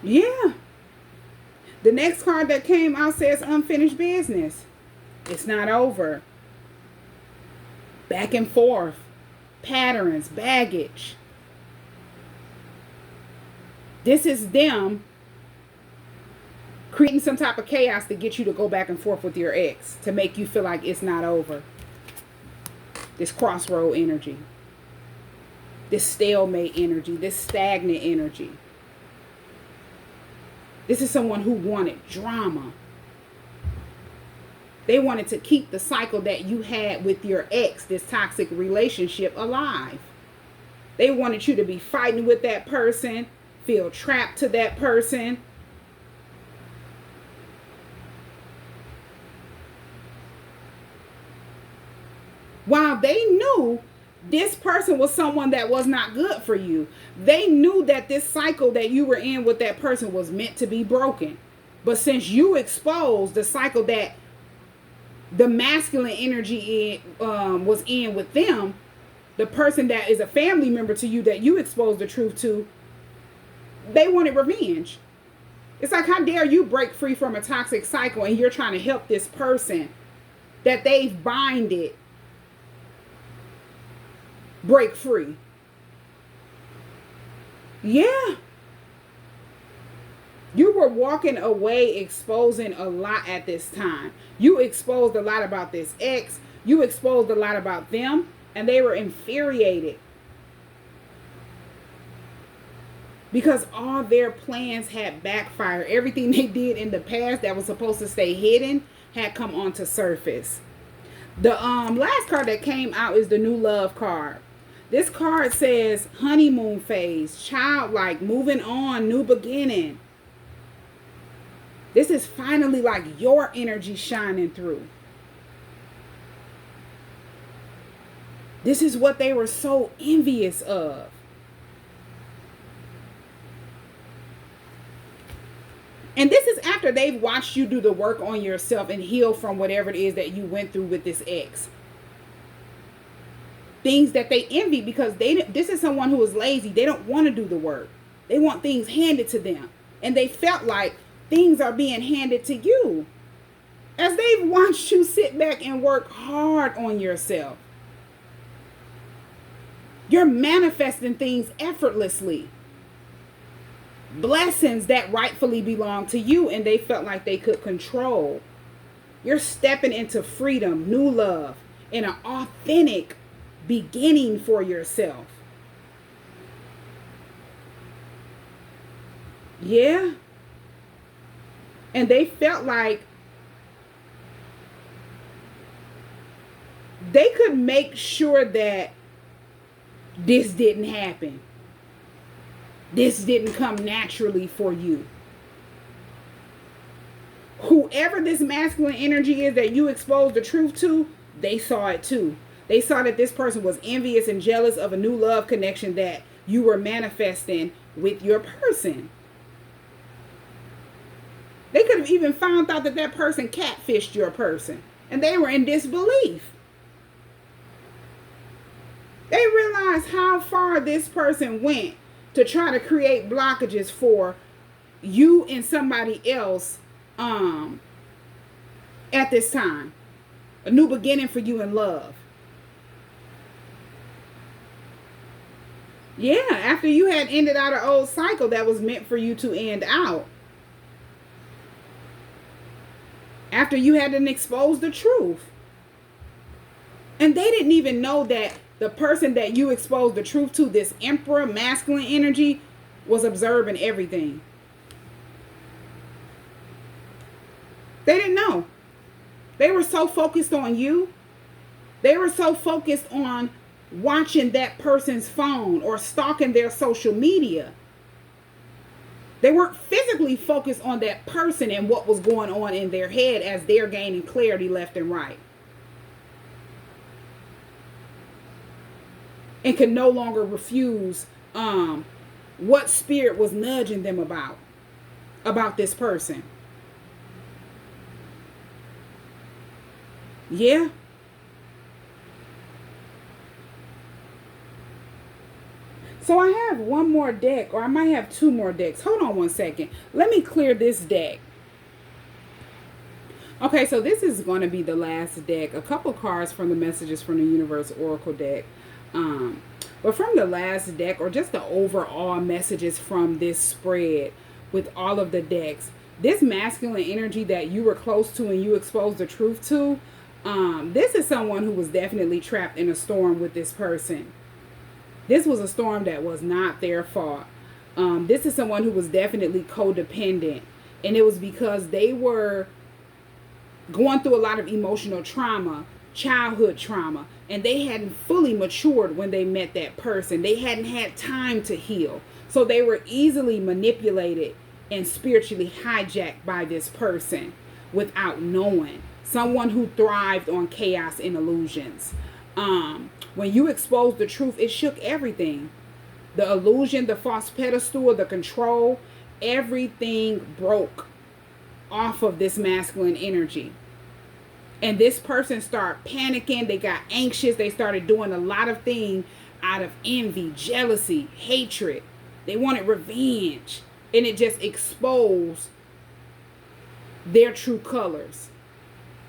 Yeah. The next card that came out says unfinished business. It's not over. Back and forth. Patterns. Baggage. This is them creating some type of chaos to get you to go back and forth with your ex. To make you feel like it's not over. This crossroad energy. This stalemate energy. This stagnant energy. This is someone who wanted drama. They wanted to keep the cycle that you had with your ex, this toxic relationship, alive. They wanted you to be fighting with that person, feel trapped to that person. While they knew this person was someone that was not good for you. They knew that this cycle that you were in with that person was meant to be broken. But since you exposed the cycle that the masculine energy was in with them, the person that is a family member to you that you exposed the truth to, they wanted revenge. It's like, how dare you break free from a toxic cycle and you're trying to help this person that they've binded break free. Yeah. You were walking away exposing a lot at this time. You exposed a lot about this ex. You exposed a lot about them. And they were infuriated. Because all their plans had backfired. Everything they did in the past that was supposed to stay hidden had come onto surface. The last card that came out is the New Love card. This card says honeymoon phase, childlike, moving on, new beginning. This is finally like your energy shining through. This is what they were so envious of. And this is after they've watched you do the work on yourself and heal from whatever it is that you went through with this ex. Things that they envy because this is someone who is lazy. They don't want to do the work. They want things handed to them. And they felt like things are being handed to you. As they've watched you sit back and work hard on yourself. You're manifesting things effortlessly. Blessings that rightfully belong to you and they felt like they could control. You're stepping into freedom, new love, and an authentic beginning for yourself. Yeah. And they felt like they could make sure that this didn't happen. This didn't come naturally for you. whoever this masculine energy is that you exposed the truth to, they saw it too. They saw that this person was envious and jealous of a new love connection that you were manifesting with your person. They could have even found out that that person catfished your person, and they were in disbelief. They realized how far this person went to try to create blockages for you and somebody else at this time. A new beginning for you in love. Yeah, after you had ended out an old cycle that was meant for you to end out. After you hadn't exposed the truth. And they didn't even know that the person that you exposed the truth to, this emperor masculine energy, was observing everything. They didn't know. They were so focused on you. They were so focused on watching that person's phone or stalking their social media. They weren't physically focused on that person and what was going on in their head as they're gaining clarity left and right. And could no longer refuse what spirit was nudging them about this person. Yeah. So I have one more deck, or I might have two more decks. Hold on one second. Let me clear this deck. Okay, so this is going to be the last deck. A couple cards from the Messages from the Universe Oracle deck. But from the last deck, or just the overall messages from this spread with all of the decks, this masculine energy that you were close to and you exposed the truth to, this is someone who was definitely trapped in a storm with this person. This was a storm that was not their fault. This is someone who was definitely codependent, and it was because they were going through a lot of emotional trauma, childhood trauma, and they hadn't fully matured when they met that person. They hadn't had time to heal. So they were easily manipulated and spiritually hijacked by this person without knowing. Someone who thrived on chaos and illusions. When you exposed the truth, it shook everything. The illusion, the false pedestal, the control, everything broke off of this masculine energy. And this person started panicking. They got anxious. They started doing a lot of things out of envy, jealousy, hatred. They wanted revenge. And it just exposed their true colors.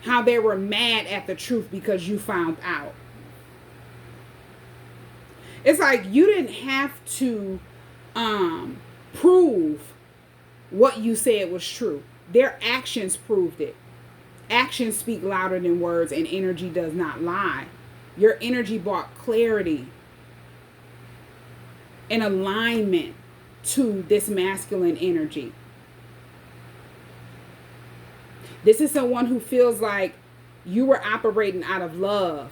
How they were mad at the truth because you found out. It's like you didn't have to prove what you said was true. Their actions proved it. Actions speak louder than words, and energy does not lie. Your energy brought clarity and alignment to this masculine energy. This is someone who feels like you were operating out of love.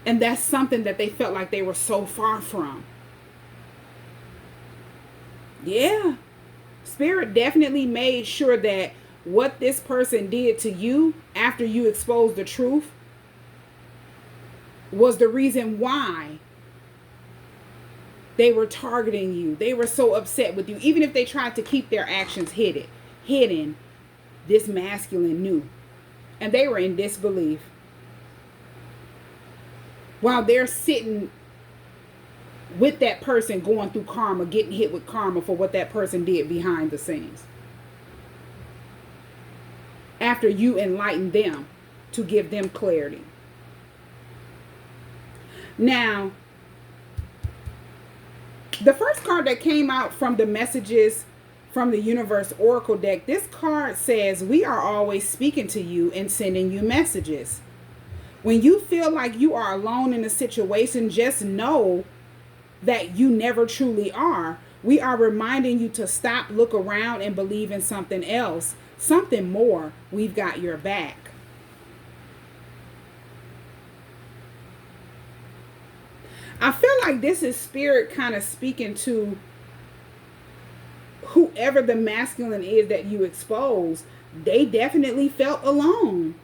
And that's something that they felt like they were so far from. Yeah. Spirit definitely made sure that what this person did to you after you exposed the truth was the reason why they were targeting you. They were so upset with you. Even if they tried to keep their actions hidden, this masculine knew. And they were in disbelief. While they're sitting with that person going through karma, getting hit with karma for what that person did behind the scenes. After you enlightened them to give them clarity. Now, the first card that came out from the Messages from the Universe Oracle deck, this card says, we are always speaking to you and sending you messages. When you feel like you are alone in a situation, just know that you never truly are. We are reminding you to stop, look around, and believe in something else, something more. We've got your back. I feel like this is spirit kind of speaking to whoever the masculine is that you expose, they definitely felt alone.